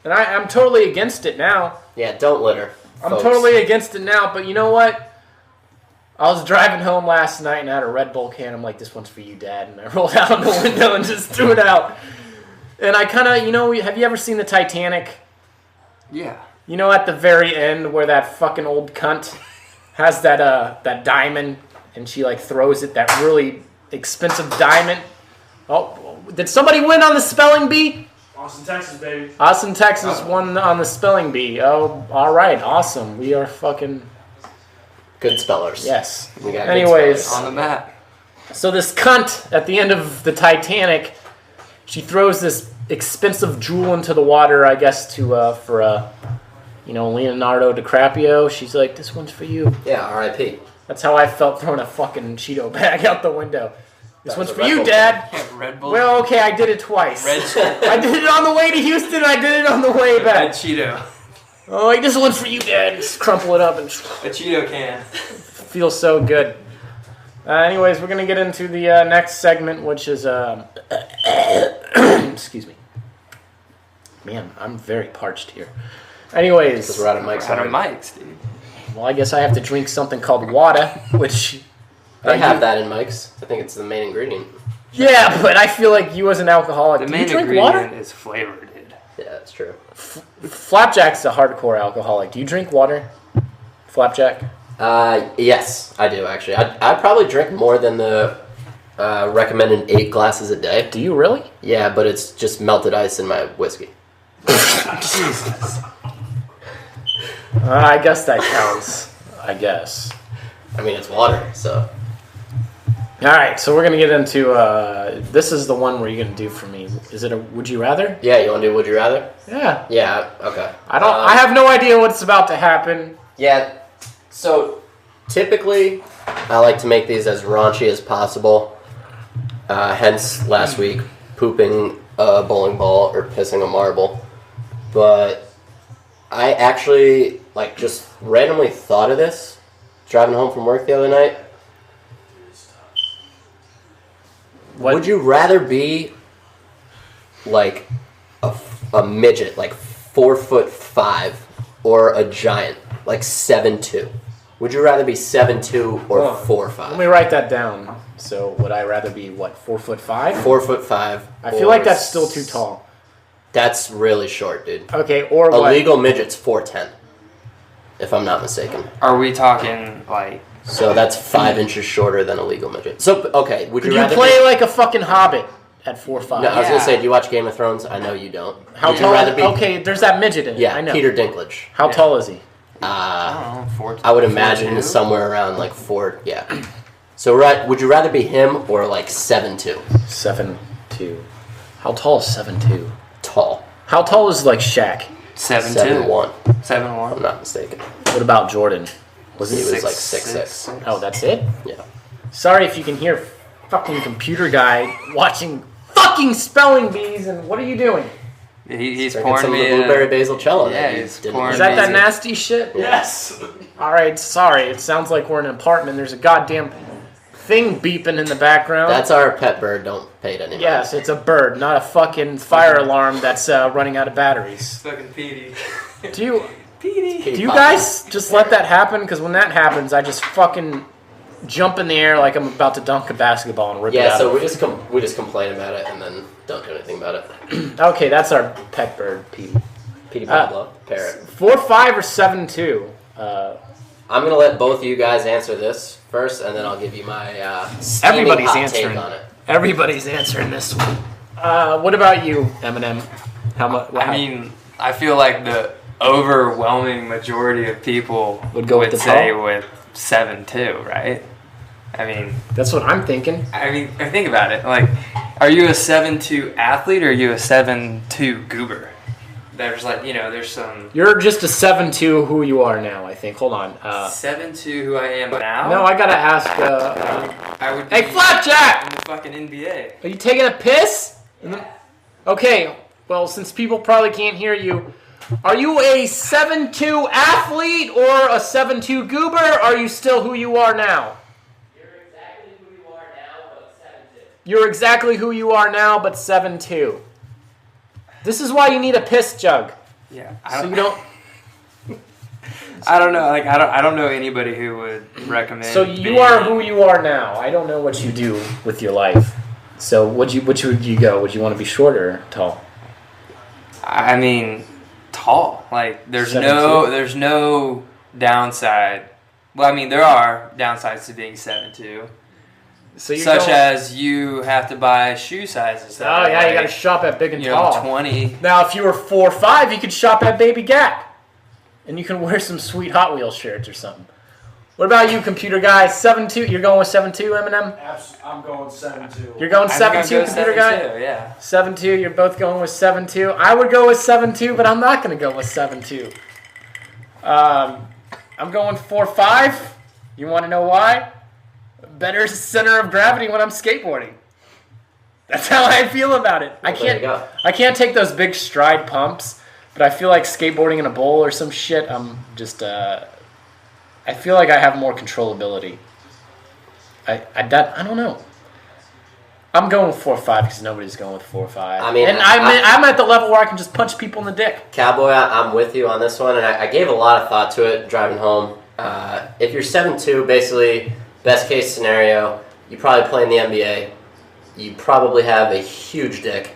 And I'm totally against it now. Yeah, don't litter. I'm totally against it now, but you know what? I was driving home last night and I had a Red Bull can. I'm like, this one's for you, Dad. And I rolled out the window and just threw it out. And I kind of, have you ever seen the Titanic? Yeah. At the very end where that fucking old cunt has that diamond and she like throws it, that really expensive diamond. Oh, Did somebody win on the spelling bee? Austin, Texas, baby. Austin, Texas won on the spelling bee. Oh, all right. Awesome. We are fucking... Good spellers. Yes. We got Anyways. On the map. So this cunt at the end of the Titanic, she throws this expensive jewel into the water, I guess, for Leonardo DiCaprio. She's like, this one's for you. Yeah, R.I.P. That's how I felt throwing a fucking Cheeto bag out the window. This one's for Red you, Bull. Dad. Yeah, Red Bull. Well, okay, I did it twice. Red I did it on the way to Houston. I did it on the way Red back. Cheeto. Oh, like, this one's for you, Dad. Just crumple it up and A Cheeto can. feels so good. Anyways, we're gonna get into the next segment, which is excuse me. Man, I'm very parched here. Anyways, Because we're out of mics. Out of mics, dude. well, I guess I have to drink something called water, which They have that in mics. I think it's the main ingredient. yeah, but I feel like you as an alcoholic, The do main you drink ingredient water? is flavor, dude. Yeah, that's true. Flapjack's a hardcore alcoholic. Do you drink water, Flapjack? Yes, I do actually. I probably drink more than the recommended 8 glasses a day. Do you really? Yeah, but it's just melted ice in my whiskey. Jesus. I guess that counts. I guess. I mean, it's water, so. All right, so we're gonna get into this is the one where you're gonna do for me. Is it a would you rather? Yeah, you want to do Would You Rather? Yeah. Yeah, okay. I have no idea what's about to happen. Yeah, so typically I like to make these as raunchy as possible. Hence, last week, pooping a bowling ball or pissing a marble. But I actually, just randomly thought of this driving home from work the other night. What? Would you rather be a midget, 4'5", or a giant, 7'2"? Would you rather be 7'2" or 4'5"? Let me write that down. So would I rather be what, 4'5"? 4'5". I feel like that's still too tall. That's really short, dude. Okay, or A what? legal midget's 4'10", if I'm not mistaken. Are we talking So that's 5 inches shorter than a legal midget. So okay, would Could you you rather play like a fucking hobbit at 4'5"? No, I was Yeah. gonna say, do you watch Game of Thrones? I know you don't. How Would you tall? rather be? Okay, there's that midget in it. Yeah, I know. Peter Dinklage. How Yeah. tall is he? I don't know, 4? I would imagine somewhere around 4. Yeah. So would you rather be him or 7'2"? 7'2". How tall is 7'2"? Tall. How tall is Shaq? 7'2". 7'1". 7'1". I'm not mistaken. What about Jordan? Was He he? was 6'6". 6'6". Oh, that's it? Yeah. Sorry if you can hear fucking computer guy watching fucking spelling bees and what are you doing? He's Drinking pouring some of me the blueberry basil cello. Yeah, that you he's didn't pouring Is mention. that that Amazing. nasty shit? Yes. All right, sorry. It sounds like we're in an apartment. There's a goddamn thing beeping in the background. That's our pet bird. Don't pay it any mind. Yes, it's a bird, not a fucking fire alarm that's running out of batteries. Fucking Petey. Do you Petey. do you guys just let that happen? Because when that happens, I just fucking jump in the air like I'm about to dunk a basketball and rip it Yeah, out. so of we just complain about it and then don't do anything about it. Okay, that's our pet bird, Pete. Petey Pablo, parrot. 4'5" or 7'2"? I'm gonna let both of you guys answer this first, and then I'll give you my steaming Everybody's hot answering. take on it. Everybody's answering this one. What about you, Eminem? How much? I mean, I feel like the overwhelming majority of people Would go with the say tall? with 7'2", right? I mean, that's what I'm thinking. think about it. Are you a 7'2" athlete or are you a 7'2" goober? There's there's some You're just a 7'2" who you are now, I think. Hold on. 7'2" who I am now. No, I gotta ask. I would. Hey, be Flapjack! in the fucking NBA. Are you taking a piss? Okay, well, since people probably can't hear you, are you a 7'2" athlete or a 7'2" goober? Or are you still who you are now? You're exactly who you are now, but 7'2". This is why you need a piss jug. Yeah. So you don't. I don't know. I don't know anybody who would recommend. So you being- are who you are now. I don't know what you do with your life. So which would you go? Would you want to be short or tall? I mean, tall. There's 7'2"? no downside. Well, I mean, there are downsides to being 7'2". So you're Such going, as you have to buy shoe sizes. Oh yeah, you got to shop at Big and Tall. 20. Now, if you were 4'5", you could shop at Baby Gap, and you can wear some sweet Hot Wheels shirts or something. What about you, computer guy? 7'2". You're going with 7'2", Eminem? I'm going 7'2". You're going I'm gonna 7'2", go computer guy? 7'2", yeah. 7'2", you're both going with 7'2". I would go with 7'2", but I'm not going to go with 7'2". I'm going 4'5". You want to know why? Better center of gravity when I'm skateboarding. That's how I feel about it. Well, there you go. I can't take those big stride pumps, but I feel like skateboarding in a bowl or some shit, I'm just... I feel like I have more controllability. I don't know. I'm going with 4'5" because nobody's going with 4'5". I mean, and I'm at the level where I can just punch people in the dick. Cowboy, I'm with you on this one, and I gave a lot of thought to it driving home. If you're 7'2", basically, best case scenario, you probably play in the NBA. You probably have a huge dick.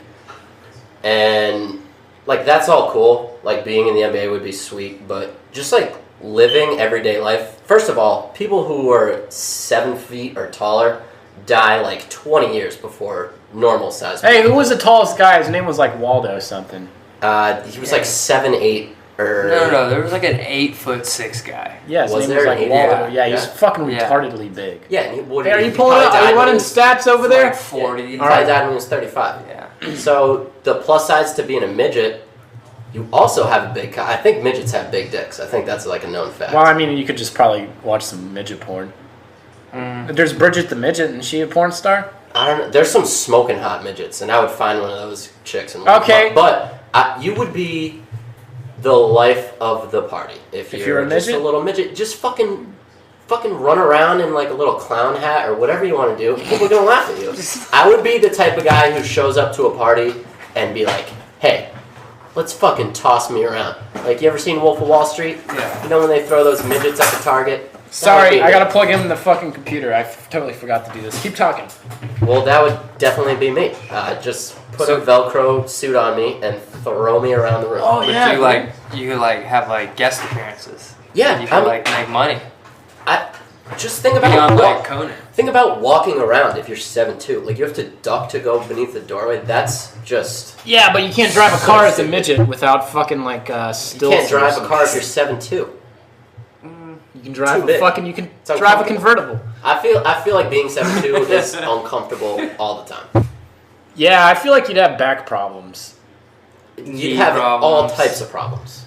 And, like, that's all cool. Like, being in the NBA would be sweet, but just, like, living everyday life. First of all, people who are 7 feet or taller die like 20 years before normal size. Hey, who was the tallest guy? His name was like Waldo something. He was like 7'8". No. There was like an 8'6" guy. Yeah, his Was name was there like an Waldo. eight? Yeah, he was Yeah. fucking Yeah. retardedly big. Yeah, and Hey, are you pulling up? Are you running stats over there? Like 40. He probably died when he was 35. Yeah. So the plus sides to being a midget, you also have a big. I think midgets have big dicks. I think that's like a known fact. Well, I mean, you could just probably watch some midget porn. There's Bridget the midget, and she a porn star? I don't know. There's some smoking hot midgets, and I would find one of those chicks. And Okay. But you would be the life of the party if you're a just midget? a little midget. Just fucking run around in like a little clown hat or whatever you want to do. People are gonna laugh at you. I would be the type of guy who shows up to a party and be like, "Hey, let's fucking toss me around." Like, you ever seen Wolf of Wall Street? Yeah. You know when they throw those midgets at the target? Sorry, I gotta plug in the fucking computer. I totally forgot to do this. Keep talking. Well, that would definitely be me. Just put a Velcro suit on me and throw me around the room. Oh, But yeah. you could like have like guest appearances. Yeah, You could like make money. Just think Beyond about like Conan. think about walking around if you're 7'2". Like, you have to duck to go beneath the doorway. That's just... Yeah, but you can't drive a car as a midget without fucking like stilts. You can't drive or a car if something. you're 7'2". You can drive Too a big. fucking. You can It's drive a uncomfortable. convertible. I feel like being 7'2" is uncomfortable all the time. Yeah, I feel like you'd have back problems. You'd Knee have all problems. types of problems.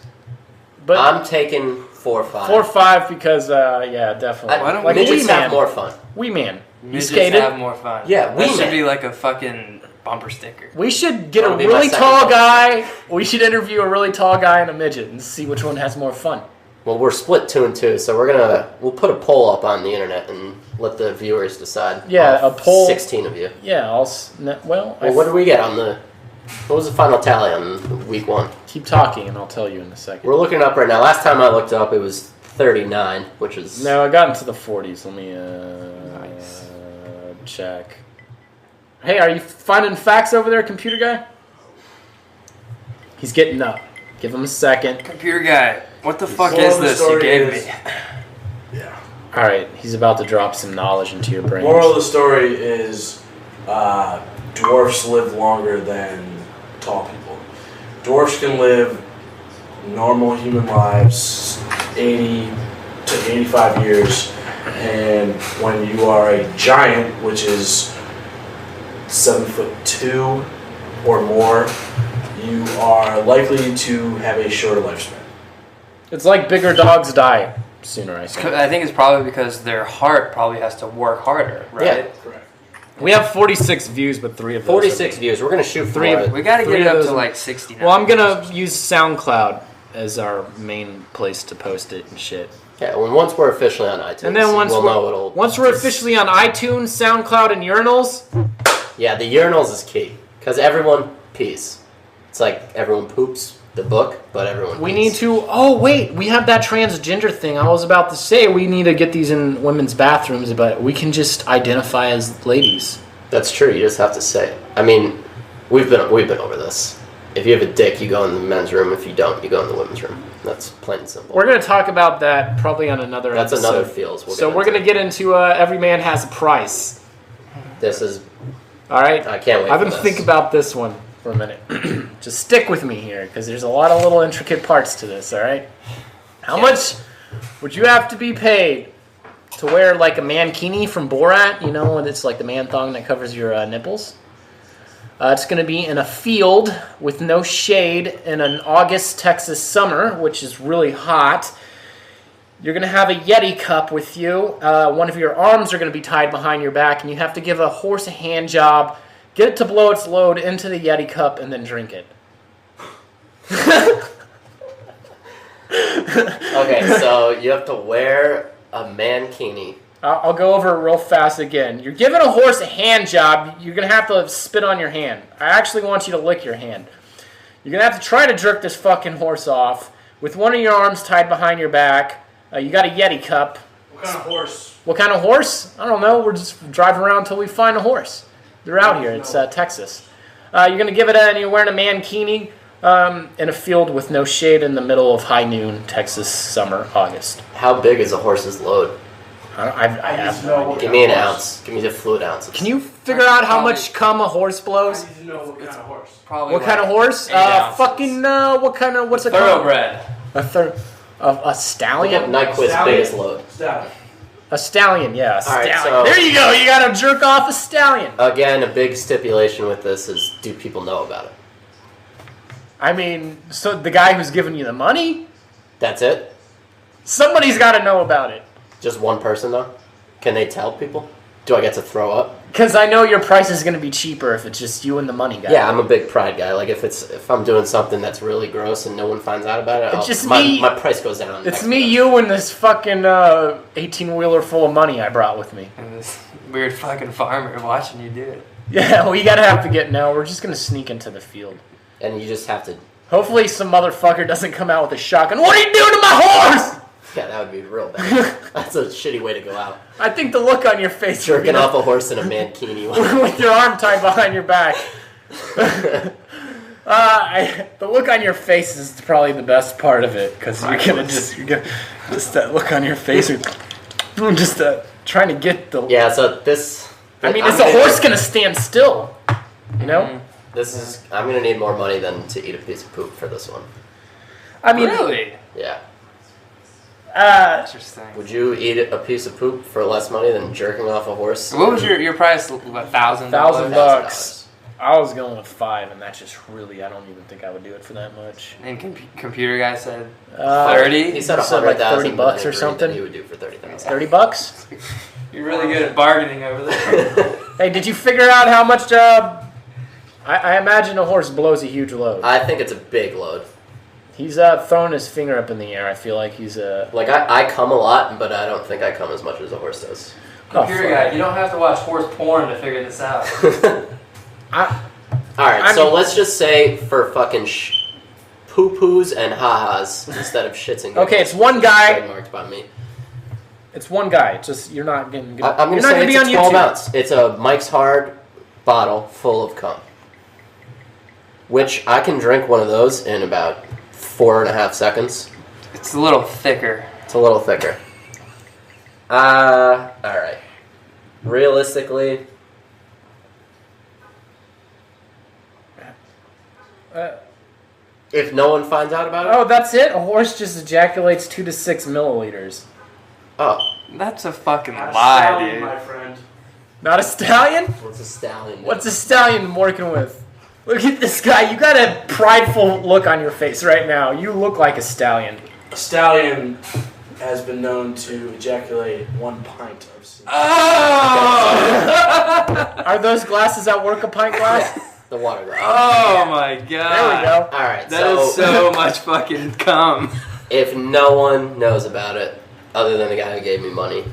But I'm taking 4'5". 4'5" because yeah, definitely. Why don't like midgets Wee Man. have more fun. Wee Man. You Midgets skated. have more fun. Yeah, that Wee should Man. be like a fucking bumper sticker. We should get a That'll be my really second tall one. guy. We should interview a really tall guy and a midget and see which one has more fun. Well, we're split 2 and 2, so we'll put a poll up on the internet and let the viewers decide. Yeah, All a poll. 16 of you. Yeah, well, Well, what did we get on the... What was the final tally on week 1? keep talking and I'll tell you in a second. We're looking up right now. Last time I looked up, it was 39, which is... No, I got into the 40s. Let me Nice. check. Hey, are you finding facts over there, computer guy? He's getting up. Give him a second. Computer guy, what the fuck Moral is of the this you story gave is- me? Yeah. All right, he's about to drop some knowledge into your brain. Moral of the story is dwarfs live longer than tall people. Dwarfs can live normal human lives, 80 to 85 years, and when you are a giant, which is 7'2" or more, you are likely to have a shorter lifespan. It's like bigger dogs die sooner, I think. I think it's probably because their heart probably has to work harder, right? Yeah. Correct. We have 46 views, but 3 of those 46 views. We're going to shoot Three of for it. We got to Three get it of up those to are- like 60 now. Well, I'm going to use SoundCloud as our main place to post it and shit. Yeah, once we're officially on iTunes, And then once we'll know it'll... we're officially on iTunes, SoundCloud, and urinals, Yeah, the urinals is key, because everyone pees. It's like everyone poops the book, but everyone we pees. need to... Oh, wait, we have that transgender thing. I was about to say we need to get these in women's bathrooms, but we can just identify as ladies. That's true, you just have to say it. I mean, we've been over this. If you have a dick, you go in the men's room. If you don't, you go in the women's room. That's plain and simple. We're going to talk about that probably on another That's episode. another feels. So we're going to get into Every Man Has a Price. This is. All right. I can't wait. I've been for this. thinking about this one for a minute. Just stick with me here, because there's a lot of little intricate parts to this. All right. How much would you have to be paid to wear like a mankini from Borat? You know, and it's like the man thong that covers your nipples. It's going to be in a field with no shade in an August Texas summer, which is really hot. You're going to have a Yeti cup with you. One of your arms are going to be tied behind your back, and you have to give a horse a hand job, get it to blow its load into the Yeti cup, and then drink it. Okay, so you have to wear a mankini. I'll go over it real fast again. You're giving a horse a hand job. You're going to have to spit on your hand. I actually want you to lick your hand. You're going to have to try to jerk this fucking horse off with one of your arms tied behind your back. You got a Yeti cup. What kind of horse? What kind of horse? I don't know. We're just driving around until we find a horse. They're out here. It's Texas. You're going to give it and you're wearing a mankini in a field with no shade in the middle of high noon, Texas summer, August. How big is a horse's load? I have no idea. Give me an ounce. Give me the fluid ounces. Can you figure out how much cum a horse blows? I need to know what kind of horse. Probably What kind of horse? 8 ounces. What's it called? Thoroughbred. A stallion? Look at Nyquist's biggest load. Stop. A stallion, yeah. A stallion. Alright, so- There you go. You got to jerk off a stallion. Again, a big stipulation with this is, do people know about it? I mean, so the guy who's giving you the money, That's it? somebody's got to know about it. Just one person, though? Can they tell people? Do I get to throw up? Because I know your price is going to be cheaper if it's just you and the money guy. Yeah, I'm a big pride guy. Like, if I'm doing something that's really gross and no one finds out about it, It's just my me. my price goes down. It's next me, month. you, and this fucking 18-wheeler full of money I brought with me. And this weird fucking farmer watching you do it. Yeah, we got to have to get now. We're just going to sneak into the field. And you just have to... Hopefully some motherfucker doesn't come out with a shotgun. What are you doing to my horse? Yeah, that would be real bad. That's a shitty way to go out. I think the look on your face... Jerking off a horse in a mankini. with your arm tied behind your back. The look on your face is probably the best part of it, because you're gonna just that look on your face, just trying to get the. Yeah, so this... I mean, is the horse gonna stand still? You know. Mm-hmm. This is... I'm going to need more money than to eat a piece of poop for this one. I mean, Really? Yeah. Interesting. Would you eat a piece of poop for less money than jerking off a horse? What was your price? What, $1,000? $1,000. I was going with 5, and that's just really. I don't even think I would do it for that much. And computer guy said 30. He said So like 100,000, $30 but or agreed something? that he would do for 30,000. $30. you're really good at bargaining over there. Hey, did you figure out how much? I imagine a horse blows a huge load. I think it's a big load. He's throwing his finger up in the air. I feel like he's Like, I come a lot, but I don't think I come as much as a horse does. Computer guy, you don't have to watch horse porn to figure this out. Alright, so let's just say for fucking poo-poos and ha-has instead of shits and giggles. Okay, it's one guy. Trademarked by me. It's one guy. Just you're not getting. I'm going to say it's a 12 ounce. It's a Mike's Hard bottle full of cum. Which I can drink one of those in about 4.5 seconds. It's a little thicker. It's a little thicker. Alright. Realistically... if no one finds out about it? Oh, that's it. A horse just ejaculates 2 to 6 milliliters. Oh. That's a fucking Not a lie, stallion, dude. my friend. Not a stallion? What's a stallion? What's a stallion I'm working with? Look at this guy. You got a prideful look on your face right now. You look like a stallion. A stallion has been known to ejaculate 1 pint of semen. Oh! Are those glasses at work a pint glass? The water glass. Oh my god. There we go. Alright, That is so much fucking cum. if no one knows about it, other than the guy who gave me money,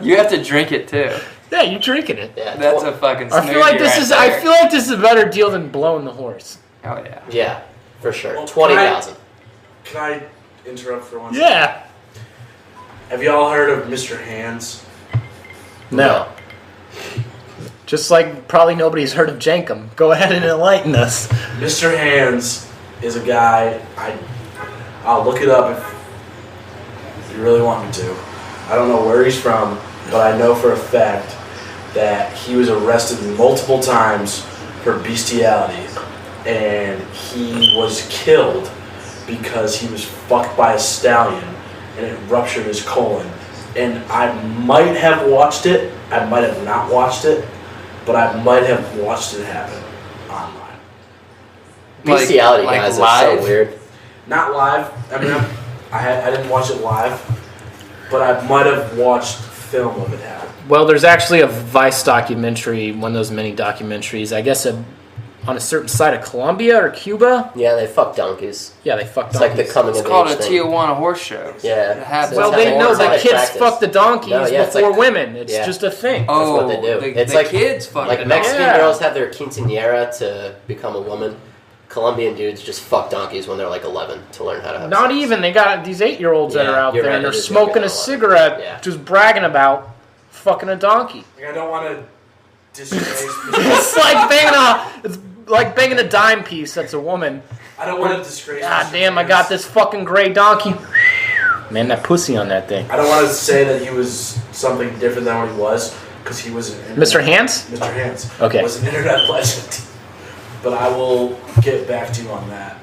You have to drink it too. Yeah, you're drinking it. yeah, That's a fucking I feel like this right is. there. I feel like this is a better deal than blowing the horse. Oh yeah. yeah, for sure. Well, 20,000. Can I interrupt for 1 second? Yeah. Have y'all heard of Mr. Hands? No. Just like probably nobody's heard of Jankum. Go ahead and enlighten us. Mr. Hands is a guy. I'll look it up if you really want me to. I don't know where he's from, but I know for a fact that he was arrested multiple times for bestiality, and he was killed because he was fucked by a stallion and it ruptured his colon. And I might have watched it, I might have not watched it, but I might have watched it happen online. Bestiality Like guys live? are so weird. Not live. I mean, I didn't watch it live, but I might have watched film of it happen. Well, there's actually a Vice documentary, one of those mini documentaries, I guess on a certain side of Colombia or Cuba. Yeah, they fuck donkeys. Yeah, they fucked It's donkeys. like the coming It's of called a age thing. Tijuana horse show. Yeah. It happens. Well, That's they how know they the kids practice. fuck the donkeys No, yeah, it's before like- women. It's yeah. just a thing. Oh, what they do. The It's like- kids fucking Like Mexican Yeah. girls have their quinceañera to become a woman. Colombian dudes just fuck donkeys when they're like 11 to learn how to have Not sex. even. They got these 8-year-olds that Yeah, are out you're there right, and they're it is smoking younger a than cigarette, Yeah. just bragging about fucking a donkey. Like, I don't want to disgrace. It's like banging a dime piece that's a woman. I don't want to disgrace. God Mr. damn, I Hands. got this fucking gray donkey. Man, that pussy on that thing. I don't want to say that he was something different than what he was, because he was an Mr. Hands? Mr. Hands Okay. was an internet legend. But I will get back to you on that.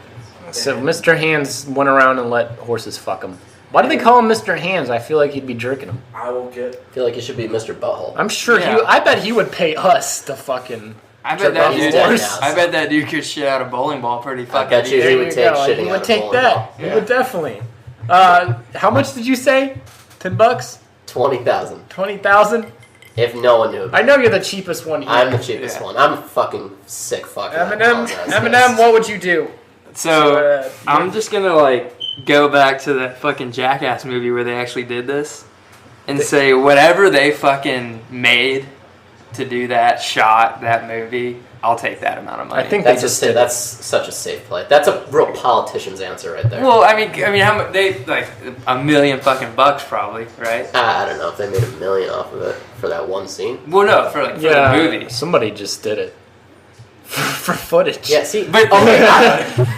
So Mr. Hands went around and let horses fuck him. Why do they call him Mr. Hands? I feel like he'd be jerking him. I will get. I feel like it should be Mr. Butthole. I'm sure Yeah. I bet he would pay us to fucking. I bet that He's dude. dead horse. now. I bet that dude could shit out a bowling ball pretty fucking bet you easy. he would take shitting He out would of take bowling that. ball. He would definitely. How much did you say? $10? 20,000. 20,000? If no one knew about I know you're the cheapest one here. I'm the cheapest Yeah. one. I'm a fucking sick fucking. Eminem, what would you do? So So, I'm just gonna like go back to that fucking Jackass movie where they actually did this, and say whatever they fucking made to do that movie, I'll take that amount of money. I think That's they a just sa- did. that's such a safe play. That's a real politician's answer right there. Well, I mean, how much they like $1 million fucking bucks probably, right? I don't know if they made $1 million off of it for that one scene. Well, no, for the movie. Somebody just did it. For footage. Yeah, see, But-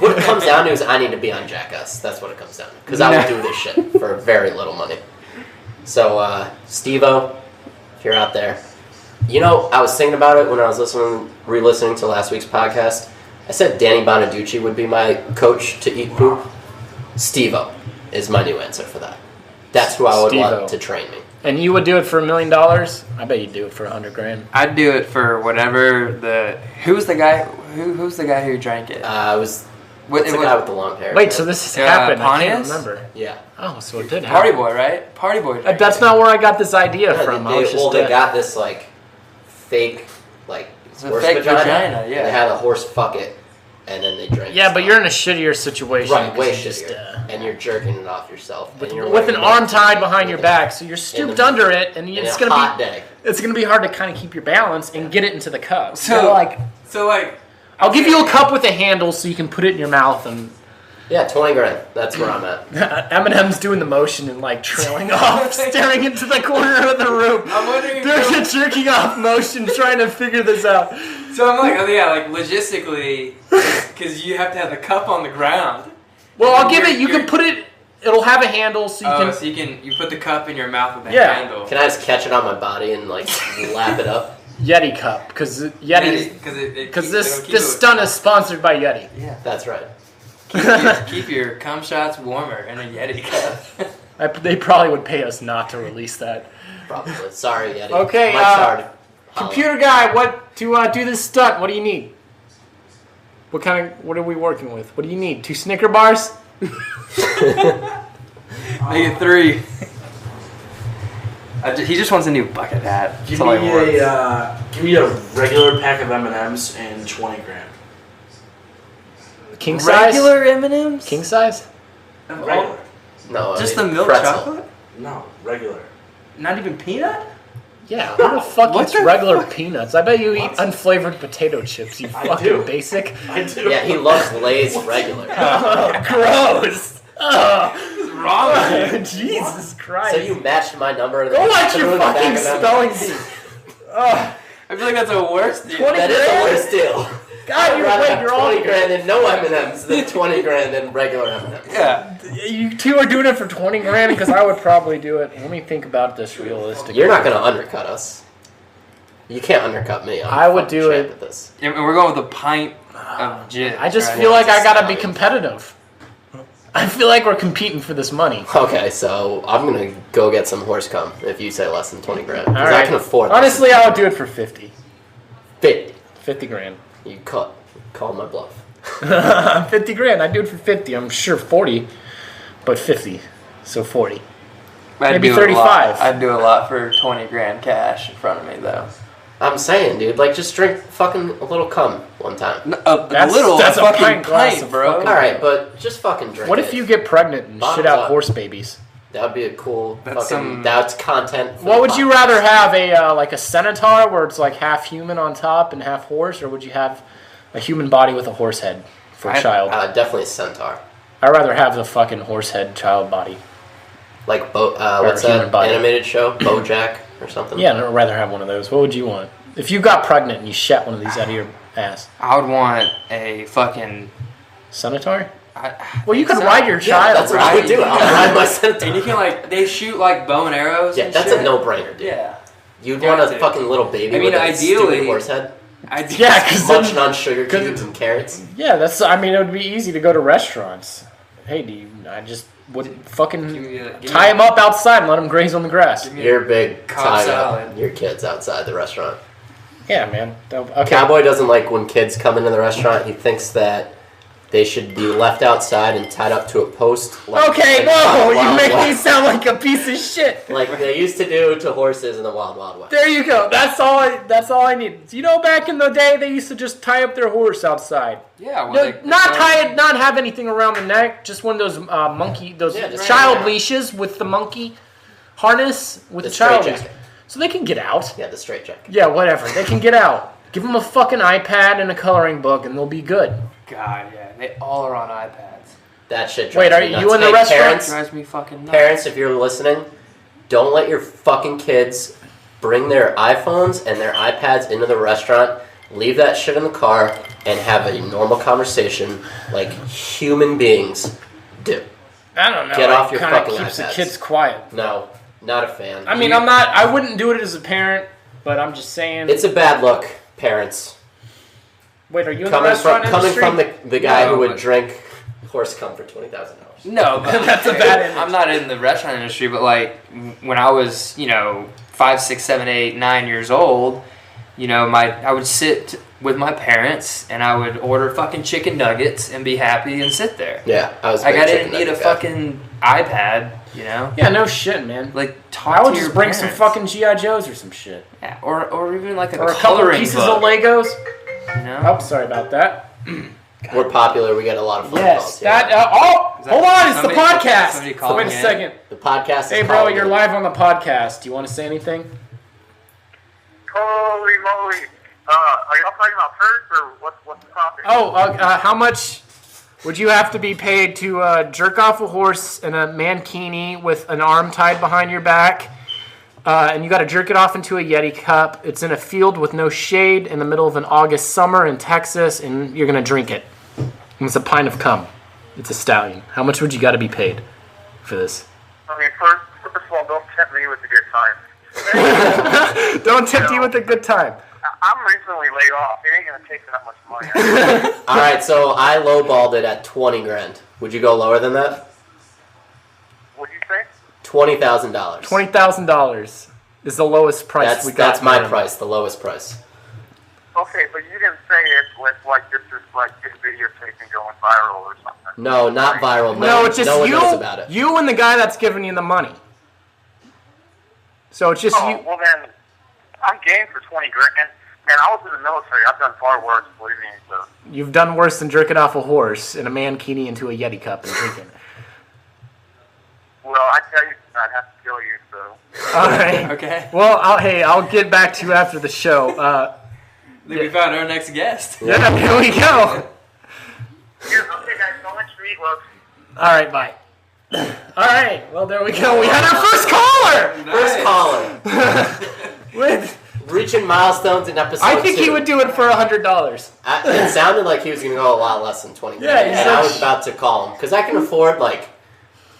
what it comes down to is I need to be on Jackass. That's what it comes down to. Because I would do this shit for very little money. So, Steve-O, if you're out there, you know, I was thinking about it when I was re-listening to last week's podcast. I said Danny Bonaducci would be my coach to eat poop. Steve-O is my new answer for that. That's who I would Steve-O. want to train me. And you would do it for $1 million? I bet you'd do it for $100,000. I'd do it for whatever who's the guy who's the guy who drank it? It was What- what's the it guy was- with the long hair? Wait, so this has happened? I can't Pontius? remember. Yeah. Oh, so it did Party happen. Boy, right? Party Boy. drank That's it. not where I got this idea Yeah, from. they got this like fake It's a horse fake vagina. vagina, yeah. They had a horse fuck it, and then they drank. Yeah, it. but you're in a shittier situation. right, way 'cause you just, shittier, and you're jerking it off yourself with, and you're with an wearing arm like- tied behind your back, so you're stooped the- under it, and in it's a gonna hot be day. it's gonna be hard to kind of keep your balance and get it into the cup. So like, like I'll give you a cup with a handle so you can put it in your mouth, and Yeah, $20,000. That's where I'm at. Eminem's doing the motion and like trailing off, staring into the corner of the room. I'm wondering if Doing a jerking off motion, trying to figure this out. So I'm like, oh yeah, like logistically, because you have to have the cup on the ground. Well, I'll give it. You You're- can put it. It'll have a handle, so you can. So you put the cup in your mouth with the Yeah. handle. Can I just catch it on my body and like lap it up? Yeti cup, because Yeti. Because this stunt is sponsored by Yeti. Yeah. That's right. Keep your cum shots warmer in a Yeti cup. They probably would pay us not to release that. Probably. Sorry, Yeti. Okay, Mike's hard. Computer guy, what to do this stunt? What do you need? What are we working with? What do you need? 2 Snicker bars? Make it 3. He just wants a new bucket hat. Give That's all he me wants. give me a regular pack of M&Ms and $20,000. King size? Regular M&Ms? King size? Regular. No, Just I the mean, milk pretzel. chocolate? No, regular. Not even peanut? Yeah, who the fuck What eats the regular fuck? peanuts? I bet you eat What? unflavored potato chips, you I fucking do. basic. I do. Yeah, he loves Lay's regular. Oh, gross. Ugh. What's wrong with you? Jesus Christ. So you matched my number. And Go then watch threw your it back fucking of them. spelling bee. Ugh. I feel like that's a worse deal. 20 That is the worst deal. God, You're 20 grand in no M&Ms than 20 grand in regular M&Ms. Yeah. You two are doing it for 20 grand because I would probably do it. Let me think about this realistically. You're not going to undercut us. You can't undercut me. I would do it. At this. And we're going with a pint of gin. I just right? feel like I gotta be competitive. I feel like we're competing for this money. Okay, so I'm going to go get some horse cum if you say less than 20 grand. All Because right. I can afford Honestly, I would do it for 50. 50. 50 grand. You call my bluff. 50 grand. I'd do it for 50. I'm sure 40, but 50. So 40. I'd maybe do 35. I'd do a lot for 20 grand cash in front of me, though. I'm saying, dude, like, just drink fucking a little cum one time. That's a fucking glass of bro. fucking- Alright, but just fucking drink What it. if you get pregnant and Bottoms shit out up. horse babies? That would be a cool That's fucking... That's content for What the would you podcast. rather have, like a centaur where it's like half human on top and half horse, or would you have a human body with a horse head for a child? Definitely a centaur. I'd rather have the fucking horse head child body. Like, what's human that body. animated show? BoJack or something? Yeah, I'd rather have one of those. What would you want? If you got pregnant and you shat one of these out of your ass. I would want a fucking... Centaur? I Well, you think could so. ride your Yeah, child. that's what I would do. I'll ride my centaur. And you can, like, they shoot, like, bow and arrows Yeah, and that's shit. a no-brainer, dude. Yeah. You'd Got want a to. fucking little baby I mean, with a ideally- stupid horse head? Yeah, because Munching on sugar cubes and carrots. yeah, that's. I mean, it would be easy to go to restaurants. Hey, I just would fucking Give tie me him up outside and let him graze on the grass. Give me You're big Cobb tie salad. up your kids outside the restaurant. Yeah, man. Okay. Cowboy doesn't like when kids come into the restaurant. He thinks that they should be left outside and tied up to a post. Okay, like no, Wild you make me West. sound like a piece of shit. Like they used to do to horses in the Wild West. There you go. That's all I need. You know, back in the day, they used to just tie up their horse outside. Yeah, well, No, they- not tie it, not have anything around the neck. Just one of those Yeah, just child right. leashes with the monkey harness with The the child leash, straitjacket. so they can get out. Yeah, the straight jacket. Yeah, whatever. They can get out. Give them a fucking iPad and a coloring book, and they'll be good. God, yeah. They all are on iPads. That shit drives Wait, are me you nuts. in the Hey, restaurant? Parents, Drives me fucking nuts. parents, if you're listening, don't let your fucking kids bring their iPhones and their iPads into the restaurant. Leave that shit in the car and have a normal conversation like human beings do. I don't know. Get off your Kind of fucking keeps the iPads. kids quiet. No, not a fan. I mean, I wouldn't do it as a parent, but I'm just saying. It's a bad look, parents. Wait, are you in the Coming restaurant from industry? the guy No, who would but- drink horse cum for $20,000. No, but That's a bad image. I'm not in the restaurant industry, but like when I was, 5, 6, 7, 8, 9 years old, I would sit with my parents and I would order fucking chicken nuggets and be happy and sit there. Yeah, I was. a Like big I chicken didn't need a nugget guy. fucking iPad, Yeah, no shit, man. Like talk I would to your just bring some parents. fucking GI Joes or some shit, Yeah, or even like or a couple coloring pieces book, of Legos. you know? Oh, sorry about that. We're popular. We get a lot of phone Yes, calls. here. that. Is that Hold on, it's the somebody podcast. calling Wait a in? second. The podcast. Is Hey, bro, calling you're in. live on the podcast. Do you want to say anything? Holy moly. Are y'all talking about first, or what's the topic? Oh, how much would you have to be paid to jerk off a horse in a mankini with an arm tied behind your back? And you got to jerk it off into a Yeti cup. It's in a field with no shade in the middle of an August summer in Texas, and you're going to drink it. And it's a pint of cum. It's a stallion. How much would you got to be paid for this? I mean, first of all, don't tempt me with a good time. Don't tempt you with a good time. I'm recently laid off. It ain't going to take that much money. All right, so I lowballed it at $20,000. Would you go lower than that? What'd you say? $20,000. $20,000 is the lowest price we got. That's my for him. price, the lowest price. Okay, but you didn't say it with, like, this is, like, this videotaping going viral or something. No, not viral. No, it's just no one you. knows about it. You and the guy that's giving you the money. So it's just Oh, you. well then, I'm game for 20 grand. Man, I was in the military. I've done far worse, believe me. So. You've done worse than jerking off a horse in a mankini into a Yeti cup and drinking. Well, I tell you, I'd have to kill you, so. All right. Okay. Well, I'll get back to you after the show. I think we found our next guest. Yeah, here we go. Here's, okay, guys, so much meat love. All right, bye. All right. Well, there we go. We had our first caller. First caller. With reaching milestones in episode 2. I think he would do it for $100. It sounded like he was going to go a lot less than 20. Yeah, and I was about to call him because I can afford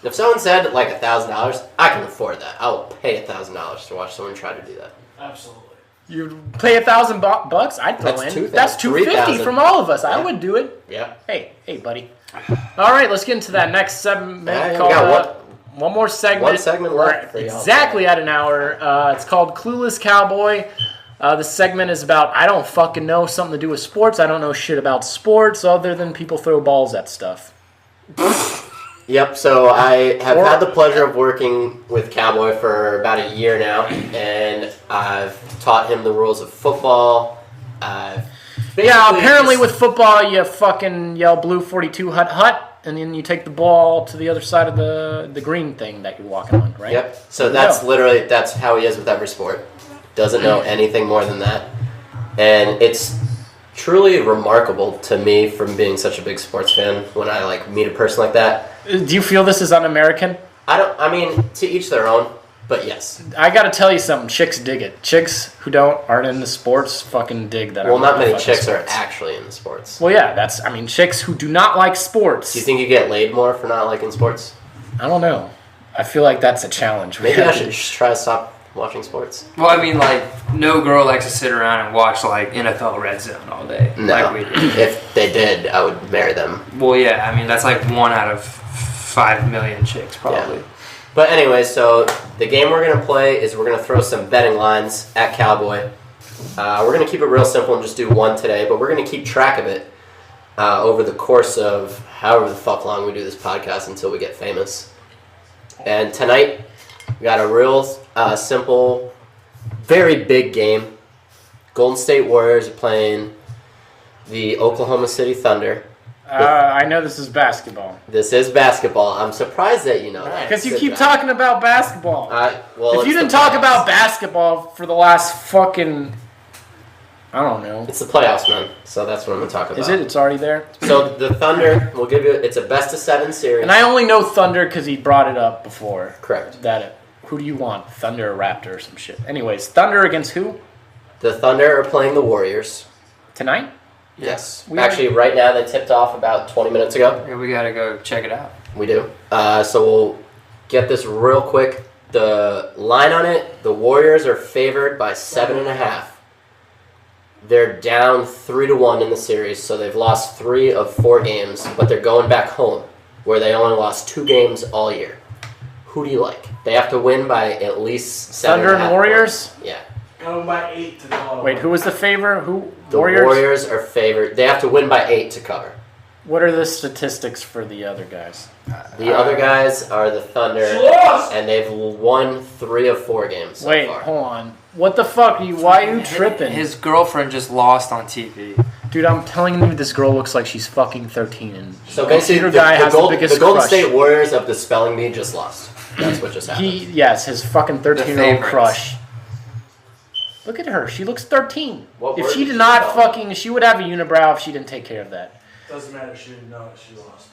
if someone said like $1,000, I can afford that. I will pay $1,000 to watch someone try to do that. Absolutely. You pay $1,000? I'd throw That's in. $2,000. That's $250 from all of us. I Yeah. would do it. Yeah. Hey, buddy. All right, let's get into that next segment Yeah, we called. got one more segment. one segment left We're for y'all. exactly at an hour. It's called Clueless Cowboy. This segment is about I don't fucking know, something to do with sports. I don't know shit about sports other than people throw balls at stuff. Yep, so I have had the pleasure of working with Cowboy for about a year now, and I've taught him the rules of football. Yeah, apparently with football, you fucking yell blue 42 hut hut, and then you take the ball to the other side of the green thing that you're walking on, right? Yep, so that's how he is with every sport. Doesn't know anything more than that. And it's truly remarkable to me from being such a big sports fan when I meet a person like that. Do you feel this is un-American? I mean, to each their own, but yes. I gotta tell you something. Chicks dig it. Chicks who aren't into sports fucking dig that. Well, not many fucking chicks sports. are actually into sports. Well, yeah, chicks who do not like sports. Do you think you get laid more for not liking sports? I don't know. I feel like that's a challenge. Maybe I should just try to stop watching sports. Well, I mean, no girl likes to sit around and watch NFL Red Zone all day. No, Like we do. if they did, I would marry them. Well, yeah, I mean that's like 1 out of 5 million chicks probably. Yeah. But anyway, so the game we're going to play is we're going to throw some betting lines at Cowboy. We're going to keep it real simple and just do one today, but we're going to keep track of it over the course of however the fuck long we do this podcast until we get famous. And tonight, we got a real simple, very big game. Golden State Warriors are playing the Oklahoma City Thunder. I know this is basketball. This is basketball. I'm surprised that you know that. Because you Good keep job. talking about basketball. Well, If you didn't talk about basketball for the last fucking, I don't know. It's the playoffs, man. So that's what I'm going to talk about. Is it? It's already there? So the Thunder, we'll give you, it's a best of 7 series. And I only know Thunder because he brought it up before. Correct. Who do you want? Thunder or Raptor or some shit? Anyways, Thunder against who? The Thunder are playing the Warriors. Tonight? Yes. We Actually, right now they tipped off about 20 minutes ago. Yeah, we gotta go check it out. We do. So we'll get this real quick. The line on it, the Warriors are favored by 7.5. They're down 3-1 in the series, so they've lost 3 of 4 games, but they're going back home, where they only lost 2 games all year. Who do you like? They have to win by at least 7.5. Thunder and Warriors? points. Yeah. Go by 8 to call. Wait, who was the favor? Who? The Warriors are favored. They have to win by 8 to cover. What are the statistics for the other guys? The other guys are the Thunder, and they've won 3 of 4 games so Wait, far. hold on. What the fuck? Why are you tripping? His girlfriend just lost on TV. Dude, I'm telling you, this girl looks like she's fucking 13. And So basically, computer guy has the biggest the Golden crush. State Warriors of the spelling bee just lost. That's what just happened. Yes, his fucking 13-year-old favorites. crush. Look at her. She looks 13. What If word she did did she not spell? fucking, she would have a unibrow if she didn't take care of that. Doesn't matter. She didn't know it. She lost.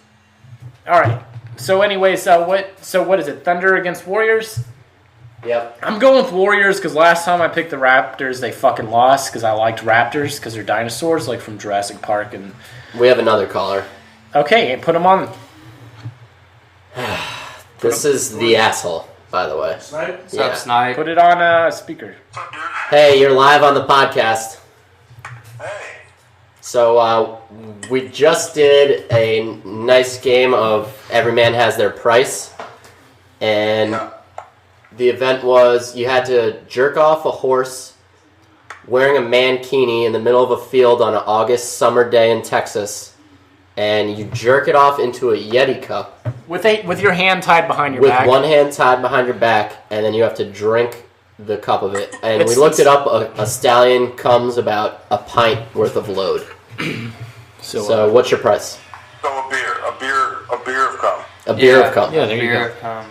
All right. So, anyways, what is it? Thunder against Warriors? Yep. I'm going with Warriors because last time I picked the Raptors, they fucking lost because I liked Raptors because they're dinosaurs, like from Jurassic Park. And We have another caller. okay, put them on. This is the asshole, by the way. Snipe? What's up, Snipe? Put it on speaker. What's up, dude? Hey, you're live on the podcast. Hey. So we just did a nice game of Every Man Has Their Price. And the event was you had to jerk off a horse wearing a mankini in the middle of a field on an August summer day in Texas. And you jerk it off into a Yeti cup With your hand tied behind your with back. one hand tied behind your back, and then you have to drink the cup of it. And It's- we looked it up. A stallion comes about a pint worth of load. So what's your price? So a beer of cum. A beer of cup. Yeah, there you Beer, go.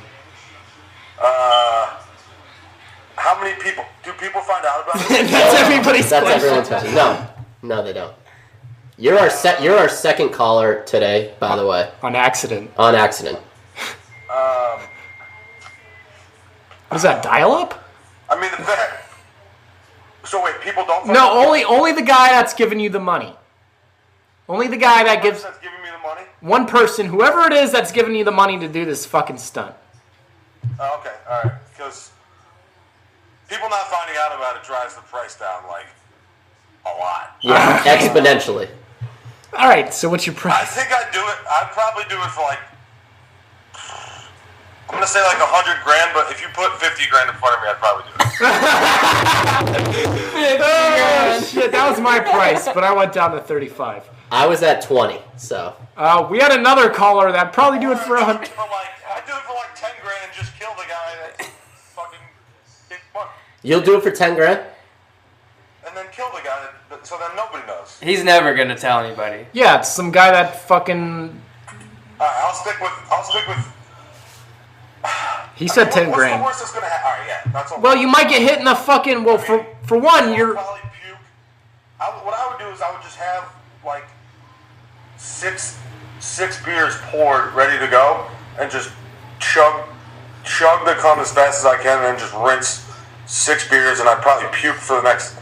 How many people do people find out about this? That's everybody's That's question. everyone's question. No, they don't. You're our second caller today, by the way, On accident. on accident. What is that, dial-up? I mean, the fact. So wait, people don't. No, only the guy that's giving you the money. Only the guy that gives. That's giving me the money. One person, whoever it is, that's giving you the money to do this fucking stunt. Oh, okay, all right. Because people not finding out about it drives the price down like a lot. Yeah, exponentially. All right, so what's your I price? think I'd do it. I'd probably do it for like. I'm gonna say like $100,000, but if you put $50,000 in front of me, I'd probably do it. Oh shit, that was my price, but I went down to 35. I was at 20, so. We had another caller that'd probably do it for I'd 100. do it for like $10,000 and just kill the guy that fucking gave money, You'll do it for 10 grand? and then kill the guy so then nobody knows. He's never gonna tell anybody. Yeah, it's some guy that fucking. I'll stick with. He said 10 What's grand. the worst that's gonna happen? All right, yeah, that's all. Well, you might get hit in the fucking. Well, for one, I'll you're. probably puke. What I would do is I would just have like six beers poured, ready to go, and just chug the cum as fast as I can, and then just rinse 6 beers, and I'd probably puke for the next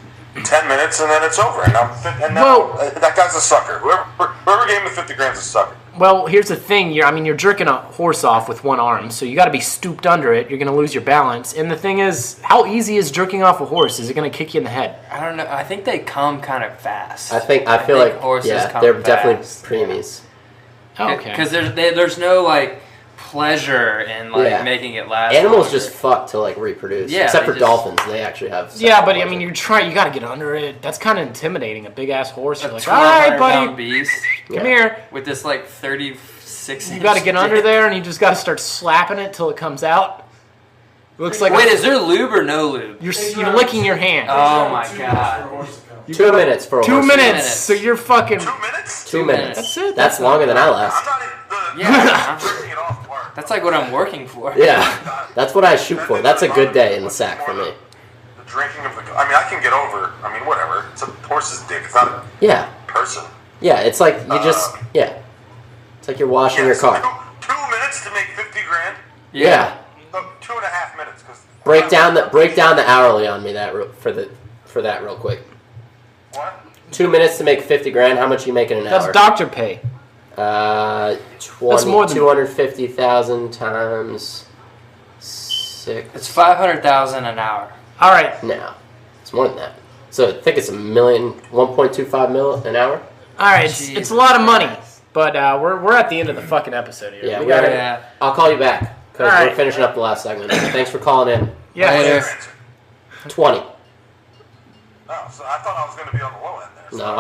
10 minutes, and then it's over. And that guy's a sucker. Whoever gave me $50,000 is a sucker. Well, here's the thing. You're jerking a horse off with one arm, so you got to be stooped under it. You're gonna lose your balance. And the thing is, how easy is jerking off a horse? Is it gonna kick you in the head? I don't know. I think they come kind of fast. I feel like horses come they're fast. definitely preemies. Oh, okay. Because there's no like pleasure in like making it last. Animals longer. just fuck to like reproduce. Yeah, except they for just- dolphins, they actually have. Yeah, but I pleasure. mean, you got to get under it. That's kind of intimidating. A big ass horse. A You're like, all right, 1,200-pound buddy, beast come here. with this like 36. You got to get under there, and you just got to start slapping it till it comes out. Looks like Wait, is there lube or no lube? you're licking your hand. Oh my god. 2 minutes for a 2 horse. minutes. minutes. So you're fucking. 2 minutes? 2 minutes. That's it. That's longer than I I'm last. not even Yeah. drinking it off part. That's like what I'm working for. Yeah, that's what I shoot for. That's a good day in the sack for me. The drinking of the. I mean, I can get over. I mean, whatever. It's a horse's dick. It's not a Yeah, person. yeah. It's like you just It's like you're washing your so car. 2 minutes to make $50,000. Yeah. No, 2.5 minutes. Cause Break down the hourly on me for that real quick. What? 2 minutes to make $50,000. How much are you making an That's hour? doctor pay. 250,000 times 6. It's 500,000 an hour. All right. No, it's more than that. So I think it's 1.25 mil an hour. All right. It's Jesus a lot of money, Christ. but we're at the end of the fucking episode here. Yeah, we we got gotta- it. Yeah. I'll call you back because All we're right. finishing up the last segment. Thanks for calling in. Yeah. Later. 20. Oh, so I thought I was going to be on the low end there. So No,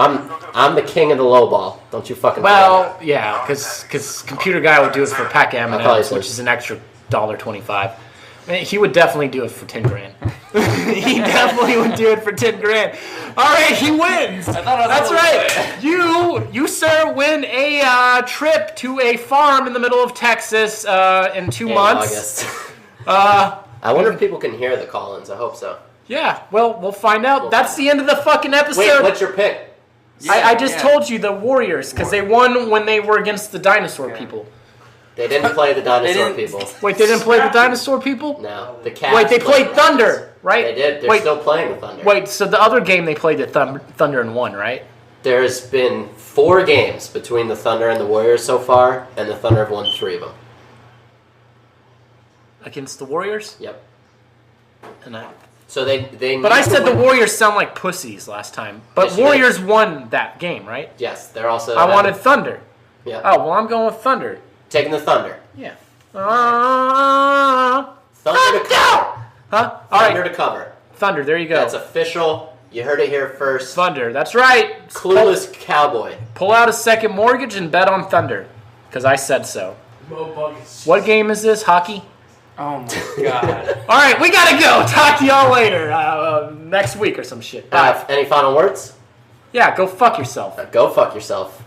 I'm the king of the low ball. Don't you fucking. Well, yeah, because computer guy would do it for a pack of I'll call you M&Ms, soon. which is an extra $1.25. I mean, he would definitely do it for 10 grand. He definitely would do it for 10 grand. All right, he wins. I thought I was That's only right. playing. You sir win a trip to a farm in the middle of Texas in 2 months. August. I wonder if people can hear the call-ins. I hope so. Yeah. Well, we'll find out. We'll That's find the end of the fucking episode. Wait, what's your pick? I just told you the Warriors because they won when they were against the dinosaur people. They didn't play the dinosaur didn't- people. Wait, they didn't play the dinosaur people? No, the Cats. Wait, they played Thunder, right? They did. They're Wait, still playing the Thunder. Wait, so the other game they played the Thunder and won, right? There's been 4 games between the Thunder and the Warriors so far, and the Thunder have won 3 of them. Against the Warriors? Yep. And So they. but I need to said the win. Warriors sound like pussies last time. But Yes, you Warriors won that game, right? Yes, they're also. I wanted Thunder. Yeah. Oh, well, I'm going with Thunder. Taking the Thunder. Yeah. Thunder to cover. Huh? All Thunder right. to cover. Thunder, there you go. That's official. You heard it here first. Thunder, that's right. Clueless cowboy. Pull out a second mortgage and bet on Thunder. Because I said so. What game is this? Hockey? Oh my god. All right, we gotta go. Talk to y'all later. Next week or some shit. Bye. Any final words? Yeah, go fuck yourself. Go fuck yourself.